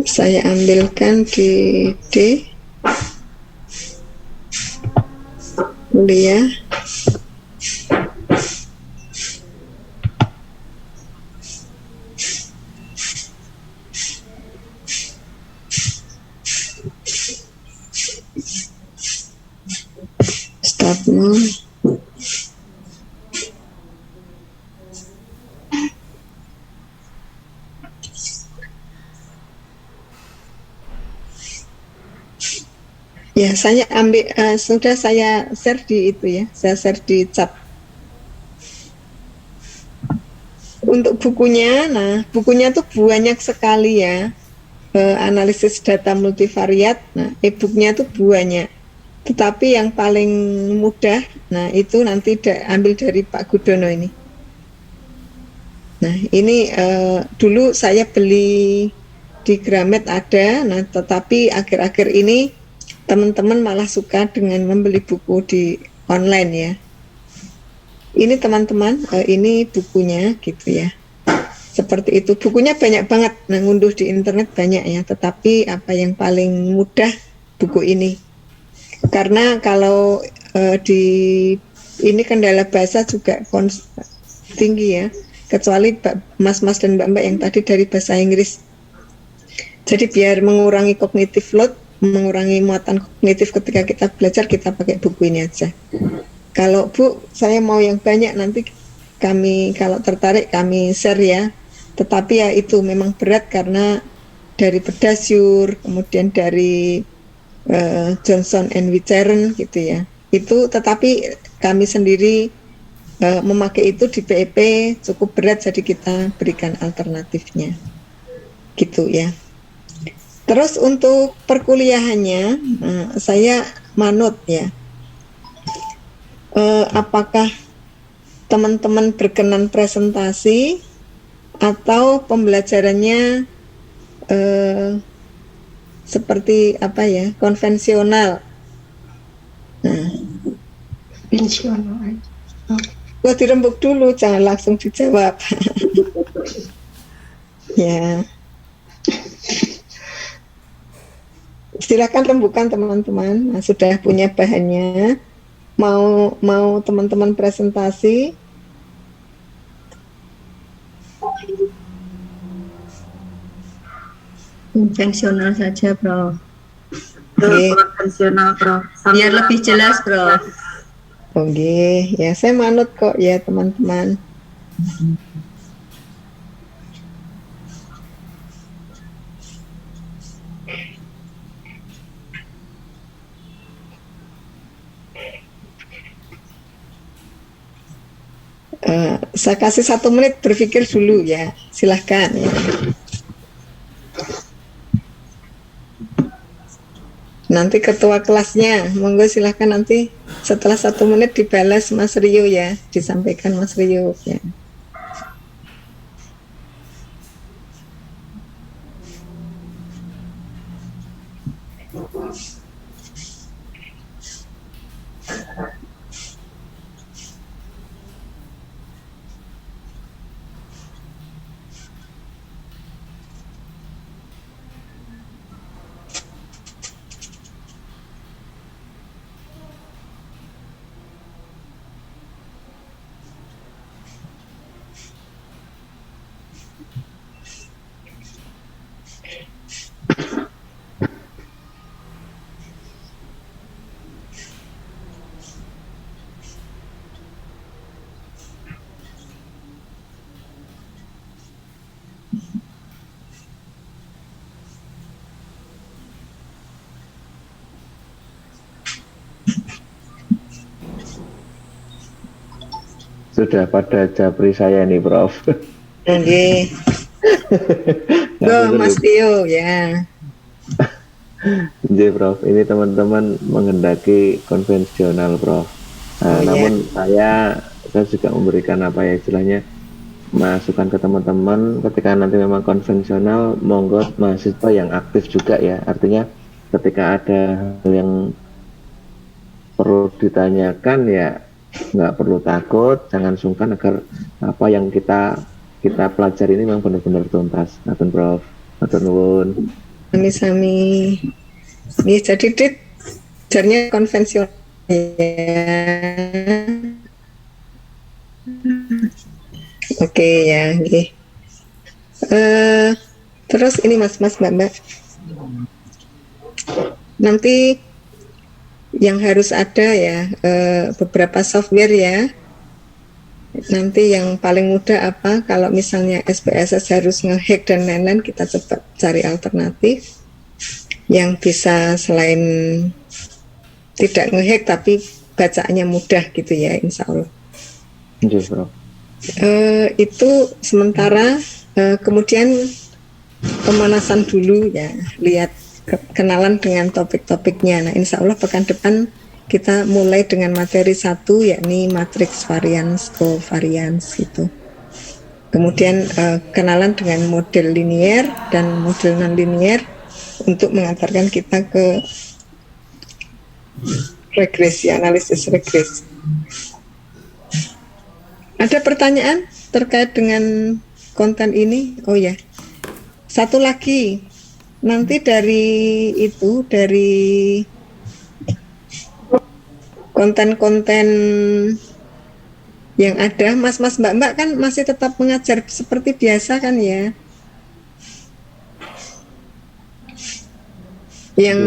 Saya ambilkan di D. Kuliah. Statmul. Ya, saya ambil sudah saya share di itu ya, saya share di chat. Untuk bukunya, nah bukunya tuh banyak sekali ya, analisis data multivariat. Nah, e-booknya tuh banyak. Tetapi yang paling mudah, nah itu nanti ambil dari Pak Gudono ini. Nah, ini dulu saya beli di Gramet ada, nah tetapi akhir-akhir ini teman-teman malah suka dengan membeli buku di online ya. Ini teman-teman, ini bukunya gitu ya. Seperti itu, bukunya banyak banget, nah ngunduh di internet banyak ya. Tetapi apa yang paling mudah buku ini. Karena kalau ini kendala bahasa juga tinggi ya. Kecuali mas-mas dan mbak-mbak yang tadi dari bahasa Inggris. Jadi biar mengurangi cognitive load, mengurangi muatan kognitif ketika kita belajar, kita pakai buku ini aja. Kalau Bu, saya mau yang banyak, nanti kami kalau tertarik kami share ya. Tetapi ya itu memang berat karena dari Berdasur, kemudian dari Johnson and Wicheren gitu ya. Itu tetapi kami sendiri memakai itu di PEP cukup berat, jadi kita berikan alternatifnya. Gitu ya. Terus untuk perkuliahannya saya manut ya. Apakah teman-teman berkenan presentasi atau pembelajarannya seperti apa ya, konvensional? Konvensional aja. Gua dirembuk dulu, jangan langsung dijawab. Ya. Silakan rembukan teman-teman. Nah, sudah punya bahannya. Mau teman-teman presentasi? Konvensional saja, Bro. Konvensional, Prof. Biar lebih jelas, Bro. Oke, ya saya manut kok ya teman-teman. Saya kasih 1 menit berpikir dulu ya, silahkan ya. Nanti ketua kelasnya, monggo silahkan nanti setelah 1 menit dibalas Mas Rio ya, disampaikan Mas Rio ya. Sudah pada japri saya nih, Prof. Oke. Go Mas Tio ya. Jadi Prof, ini teman-teman menghendaki konvensional, Prof. Namun saya juga memberikan apa ya istilahnya masukan ke teman-teman ketika nanti memang konvensional, monggo mahasiswa yang aktif juga ya. Artinya ketika ada hal yang perlu ditanyakan ya nggak perlu takut, jangan sungkan agar apa yang kita pelajari ini memang benar-benar tuntas. Ngaten Prof, matur nuwun. Sami-sami. Ini jadi jarnya konvensional ya. Oke ya, oke. Terus ini Mas Mbak. Nanti yang harus ada ya beberapa software ya. Nanti yang paling mudah apa? Kalau misalnya SPSS harus ngehack dan lain-lain, kita coba cari alternatif yang bisa selain tidak ngehack tapi bacaannya mudah gitu ya, insya Allah. Itu sementara. Kemudian pemanasan dulu ya, lihat kenalan dengan topik-topiknya. Nah, insya Allah pekan depan kita mulai dengan materi 1 yakni matriks variance, covariance gitu. Kemudian kenalan dengan model linier dan model non-linier untuk mengantarkan kita ke regresi, analisis regresi. Ada pertanyaan terkait dengan konten ini? Oh ya, satu lagi. Nanti dari konten-konten yang ada, Mas Mbak kan masih tetap mengajar seperti biasa kan ya? Yang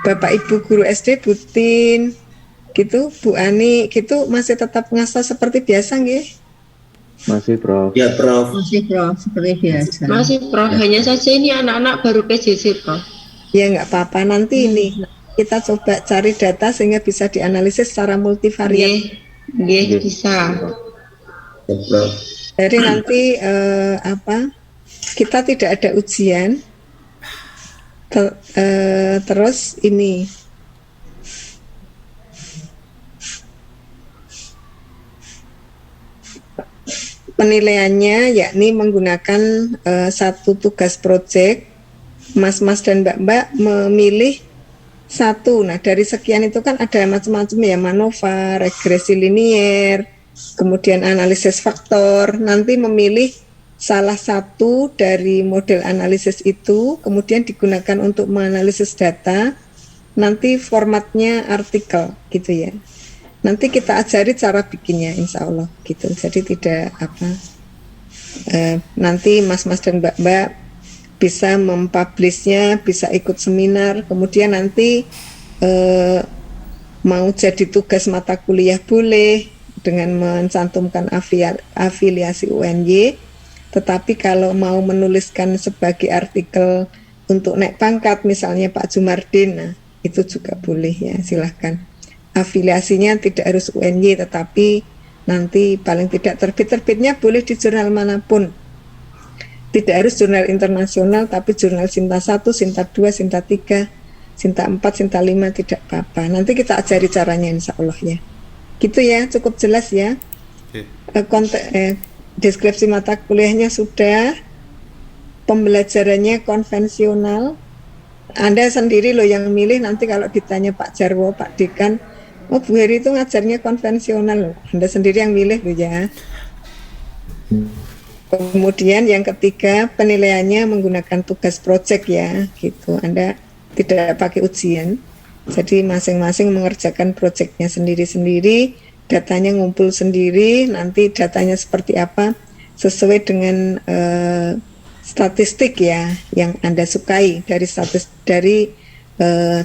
Bapak Ibu guru SD Butin gitu, Bu Ani gitu masih tetap ngasah seperti biasa nggih? Masih Prof. Ya Prof. Masih Prof, seperti biasa. Masih Prof, hanya saja ini anak-anak baru PJJ Prof. Ya nggak apa-apa, nanti ini kita coba cari data sehingga bisa dianalisis secara multivariat. Nggih, bisa. Jadi nanti kita tidak ada ujian. Terus ini penilaiannya yakni menggunakan satu tugas proyek. Mas-mas dan mbak-mbak memilih satu. Nah, dari sekian itu kan ada macam-macam ya, MANOVA, regresi linier, kemudian analisis faktor. Nanti memilih salah satu dari model analisis itu, kemudian digunakan untuk menganalisis data. Nanti formatnya artikel gitu ya. Nanti kita ajari cara bikinnya, insya Allah gitu. Jadi tidak nanti mas-mas dan mbak-mbak bisa mempublishnya, bisa ikut seminar, kemudian nanti mau jadi tugas mata kuliah boleh dengan mencantumkan afiliasi UNY, tetapi kalau mau menuliskan sebagai artikel untuk naik pangkat misalnya Pak Jumardin, nah itu juga boleh ya, silahkan. Afiliasinya tidak harus UNY, tetapi nanti paling tidak terbitnya boleh di jurnal manapun. Tidak harus jurnal internasional, tapi jurnal Sinta 1, Sinta 2, Sinta 3, Sinta 4, Sinta 5 tidak apa-apa. Nanti kita ajari caranya insya Allah ya. Gitu ya, cukup jelas ya. Deskripsi mata kuliahnya sudah, pembelajarannya konvensional. Anda sendiri loh yang milih, nanti kalau ditanya Pak Jarwo, Pak Dekan, oh Bu Heri itu ngajarnya konvensional loh. Anda sendiri yang milih loh ya. Kemudian yang ketiga, penilaiannya menggunakan tugas proyek ya, gitu. Anda tidak pakai ujian, jadi masing-masing mengerjakan proyeknya sendiri-sendiri, datanya ngumpul sendiri, nanti datanya seperti apa sesuai dengan statistik ya yang Anda sukai dari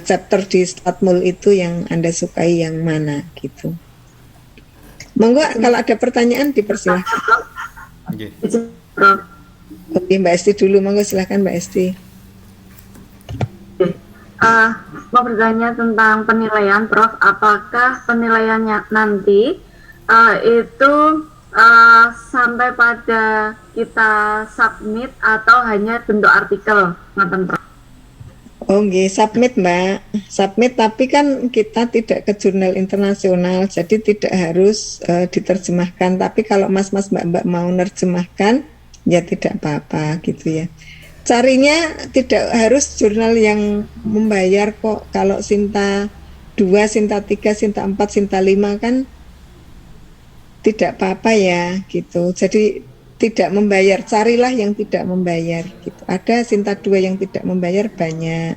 chapter di Statmul itu yang Anda sukai yang mana gitu. Monggo kalau ada pertanyaan dipersilahkan. Oke, Mbak Esti dulu, monggo silahkan Mbak Esti. Mau bertanya tentang penilaian, Prof. Apakah penilaiannya nanti itu sampai pada kita submit atau hanya bentuk artikel, ngaten, Prof? Oh nggih, submit Mbak, submit, tapi kan kita tidak ke jurnal internasional, jadi tidak harus diterjemahkan. Tapi kalau mas-mas mbak-mbak mau nerjemahkan, ya tidak apa-apa gitu ya. Carinya tidak harus jurnal yang membayar kok. Kalau Sinta 2, Sinta 3, Sinta 4, Sinta 5 kan tidak apa-apa ya gitu. Jadi tidak membayar, carilah yang tidak membayar gitu. Ada Sinta 2 yang tidak membayar banyak,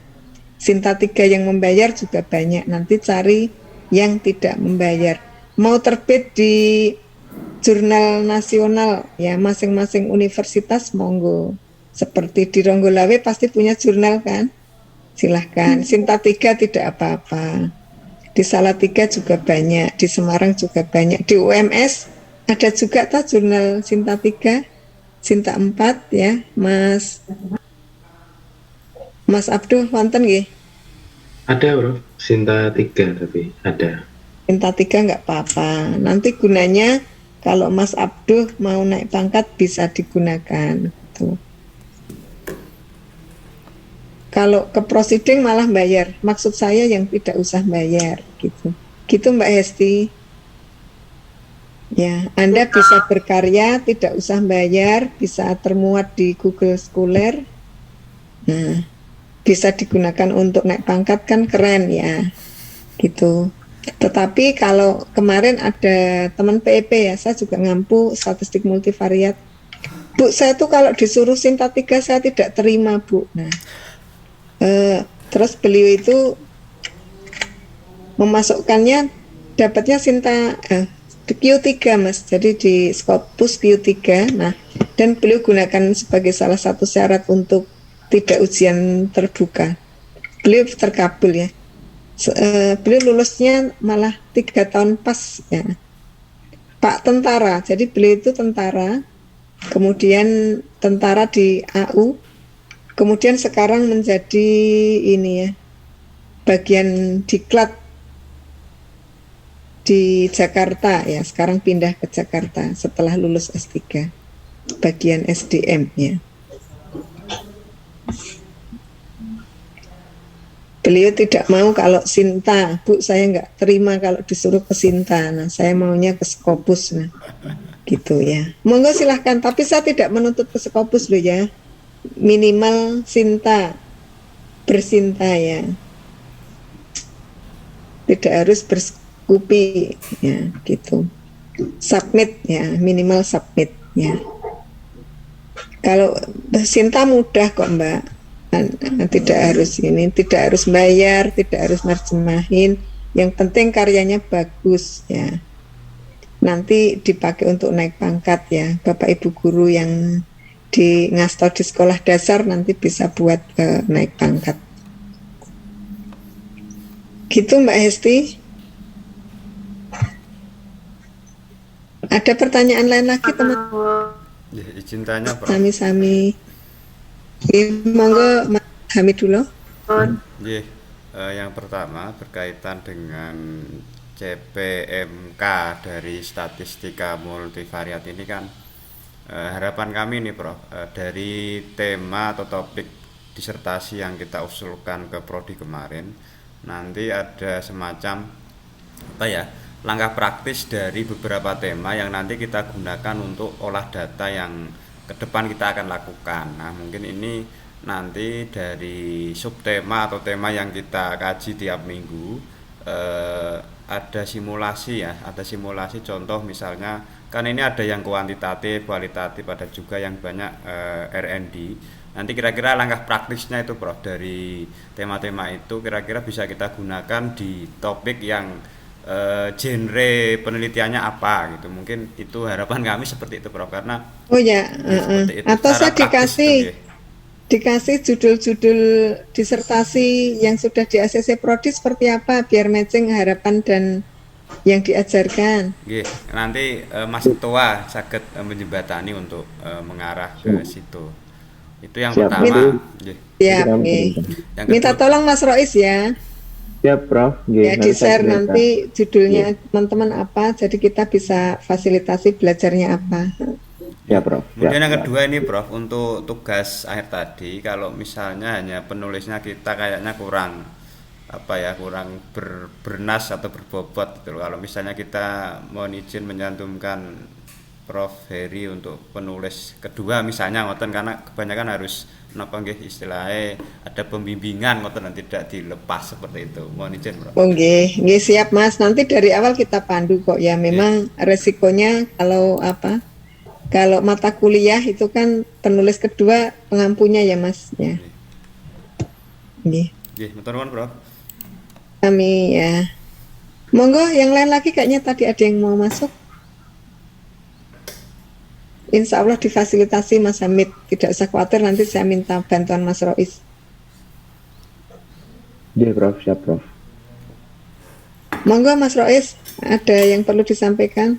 Sinta 3 yang membayar juga banyak. Nanti cari yang tidak membayar. Mau terbit di jurnal nasional ya, masing-masing universitas monggo. Seperti di Ronggolawe pasti punya jurnal kan, silahkan. Sinta 3 tidak apa-apa, di Salatiga juga banyak, di Semarang juga banyak, di UMS ada juga tak jurnal Sinta 3, Sinta 4 ya, Mas Abdul wonten nggih? Ada, Bro. Sinta 3 tapi ada. Sinta 3 nggak apa-apa. Nanti gunanya kalau Mas Abdul mau naik pangkat bisa digunakan. Tuh. Kalau ke prosiding malah bayar. Maksud saya yang tidak usah bayar gitu. Gitu Mbak Hesti. Ya, Anda bisa berkarya, tidak usah bayar, bisa termuat di Google Scholar. Nah, bisa digunakan untuk naik pangkat kan keren ya, gitu. Tetapi kalau kemarin ada teman PEP ya, saya juga ngampu statistik multivariat. Bu, saya tuh kalau disuruh Sinta 3 saya tidak terima, Bu. Nah, terus beliau itu memasukkannya, dapatnya Sinta Q3 Mas, jadi di Scopus Q3. Nah, dan beliau gunakan sebagai salah satu syarat untuk tidak ujian terbuka. beliau terkabul ya. Beliau lulusnya malah 3 tahun pas ya. Pak tentara, jadi beliau itu tentara, kemudian tentara di AU, kemudian sekarang menjadi ini ya, bagian diklat di Jakarta ya, sekarang pindah ke Jakarta setelah lulus S3, bagian SDM ya. Beliau tidak mau kalau Sinta, Bu, saya nggak terima kalau disuruh ke Sinta. Nah, saya maunya ke Skopus, nah, gitu ya. Monggo silahkan, tapi saya tidak menuntut ke Skopus loh ya. Minimal Sinta, bersinta ya. Tidak harus berskupi, ya, gitu. Submit ya, minimal submit ya. Kalau Sinta mudah kok Mbak. Tidak harus ini, tidak harus bayar, tidak harus nerjemahin, yang penting karyanya bagus ya. Nanti dipakai untuk naik pangkat ya. Bapak Ibu guru yang di ngasto di sekolah dasar nanti bisa buat naik pangkat. Gitu Mbak Hesti. Ada pertanyaan lain lagi teman? Ya, izin tanya Prof. Sami-sami. Monggo Mas Hamid dulu. Yang pertama berkaitan dengan CPMK dari statistika multivariat ini kan harapan kami nih Prof, dari tema atau topik disertasi yang kita usulkan ke prodi kemarin, nanti ada semacam langkah praktis dari beberapa tema yang nanti kita gunakan untuk olah data yang ke depan kita akan lakukan. Nah, mungkin ini nanti dari subtema atau tema yang kita kaji tiap minggu ada simulasi ya, ada simulasi contoh misalnya kan ini ada yang kuantitatif, kualitatif, ada juga yang banyak R&D. Nanti kira-kira langkah praktisnya itu Prof, dari tema-tema itu kira-kira bisa kita gunakan di topik yang genre penelitiannya apa gitu. Mungkin itu harapan kami seperti itu Prof, karena atau saya dikasih judul-judul disertasi yang sudah di ACC Prodi seperti apa biar matching harapan dan yang diajarkan. Nanti Mas Ketua sakit menjembatani untuk mengarah ke situ. Itu yang pertama. Siap. Minta tolong Mas Rois ya. Ya Prof. Ya di-share nanti judulnya teman-teman apa, jadi kita bisa fasilitasi belajarnya apa. Ya Prof. Kemudian yang kedua ini Prof, untuk tugas akhir tadi, kalau misalnya hanya penulisnya kita kayaknya kurang kurang bernas atau berbobot gitu. Kalau misalnya kita mohon izin menyantumkan Prof Heri untuk penulis kedua misalnya ngoten, karena kebanyakan harus istilahnya ada pembimbingan ngoten dan tidak dilepas seperti itu. Mohon izin Prof. Nggih siap Mas. Nanti dari awal kita pandu kok ya. Memang resikonya kalau mata kuliah itu kan penulis kedua pengampunya ya Mas ya. Nggih. Matur nuwun Prof. Kami ya. Monggo yang lain lagi kayaknya tadi ada yang mau masuk. Insya Allah difasilitasi Mas Hamid, tidak usah khawatir, nanti saya minta bantuan Mas Rois. Iya Prof, siap Prof. Monggo Mas Rois, ada yang perlu disampaikan?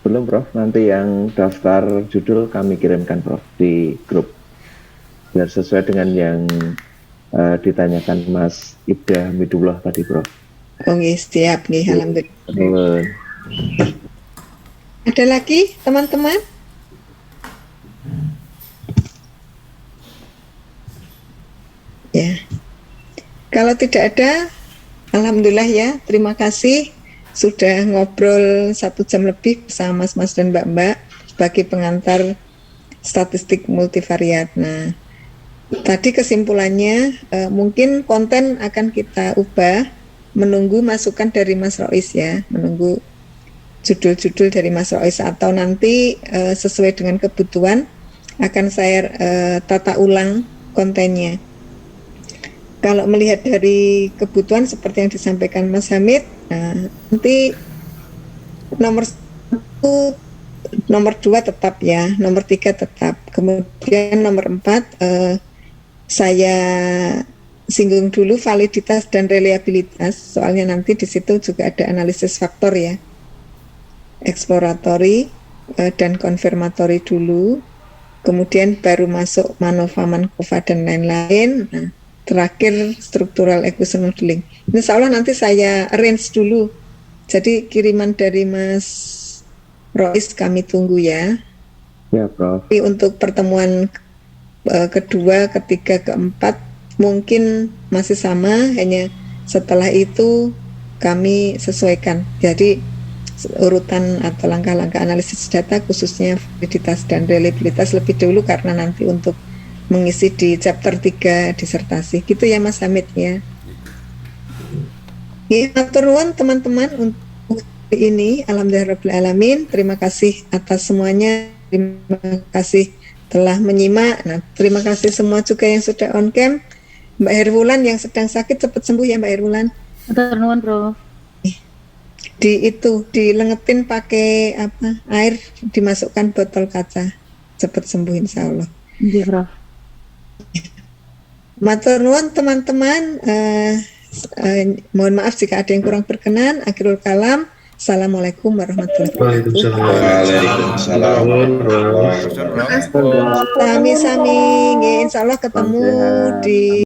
Belum Prof, nanti yang daftar judul kami kirimkan Prof di grup biar sesuai dengan yang ditanyakan Mas Ibda Midullah tadi Prof. Siap nih, alhamdulillah. Ada lagi teman-teman? Ya. Kalau tidak ada, alhamdulillah ya. Terima kasih sudah ngobrol 1 jam lebih bersama Mas-mas dan Mbak-mbak sebagai pengantar statistik multivariat. Nah, tadi kesimpulannya mungkin konten akan kita ubah, menunggu masukan dari Mas Rois ya, menunggu judul-judul dari Mas Rois, atau nanti sesuai dengan kebutuhan akan saya tata ulang kontennya. Kalau melihat dari kebutuhan seperti yang disampaikan Mas Hamid, nanti nomor 1, nomor 2 tetap ya, nomor 3 tetap, kemudian nomor 4 saya singgung dulu validitas dan reliabilitas, soalnya nanti di situ juga ada analisis faktor ya, eksploratory dan konfirmatory dulu, kemudian baru masuk MANOVA, MANCOVA dan lain-lain. Nah, terakhir struktural acquisition modeling. Insya Allah nanti saya arrange dulu. Jadi kiriman dari Mas Rois kami tunggu ya. Ya, Prof. Tapi untuk pertemuan kedua, ketiga, keempat mungkin masih sama, hanya setelah itu kami sesuaikan. Jadi urutan atau langkah-langkah analisis data khususnya validitas dan reliabilitas lebih dulu karena nanti untuk mengisi di chapter 3 disertasi. Gitu ya Mas Hamid ya. Ya, matur nuwun teman-teman untuk hari ini. Alhamdulillahirabbil alamin. Terima kasih atas semuanya. Terima kasih telah menyimak. Nah, terima kasih semua juga yang sudah on cam. Mbak Herwulan yang sedang sakit cepat sembuh ya Mbak Herwulan. Matur nuwun, Prof. Dilengetin pakai air, dimasukkan botol kaca, cepat sembuh insya Allah. Iya, Prof. Matur nuwun teman-teman. Mohon maaf jika ada yang kurang berkenan. Akhirul kalam. Assalamualaikum warahmatullahi wabarakatuh. Waalaikumsalam. Sami-sami, insya Allah ketemu di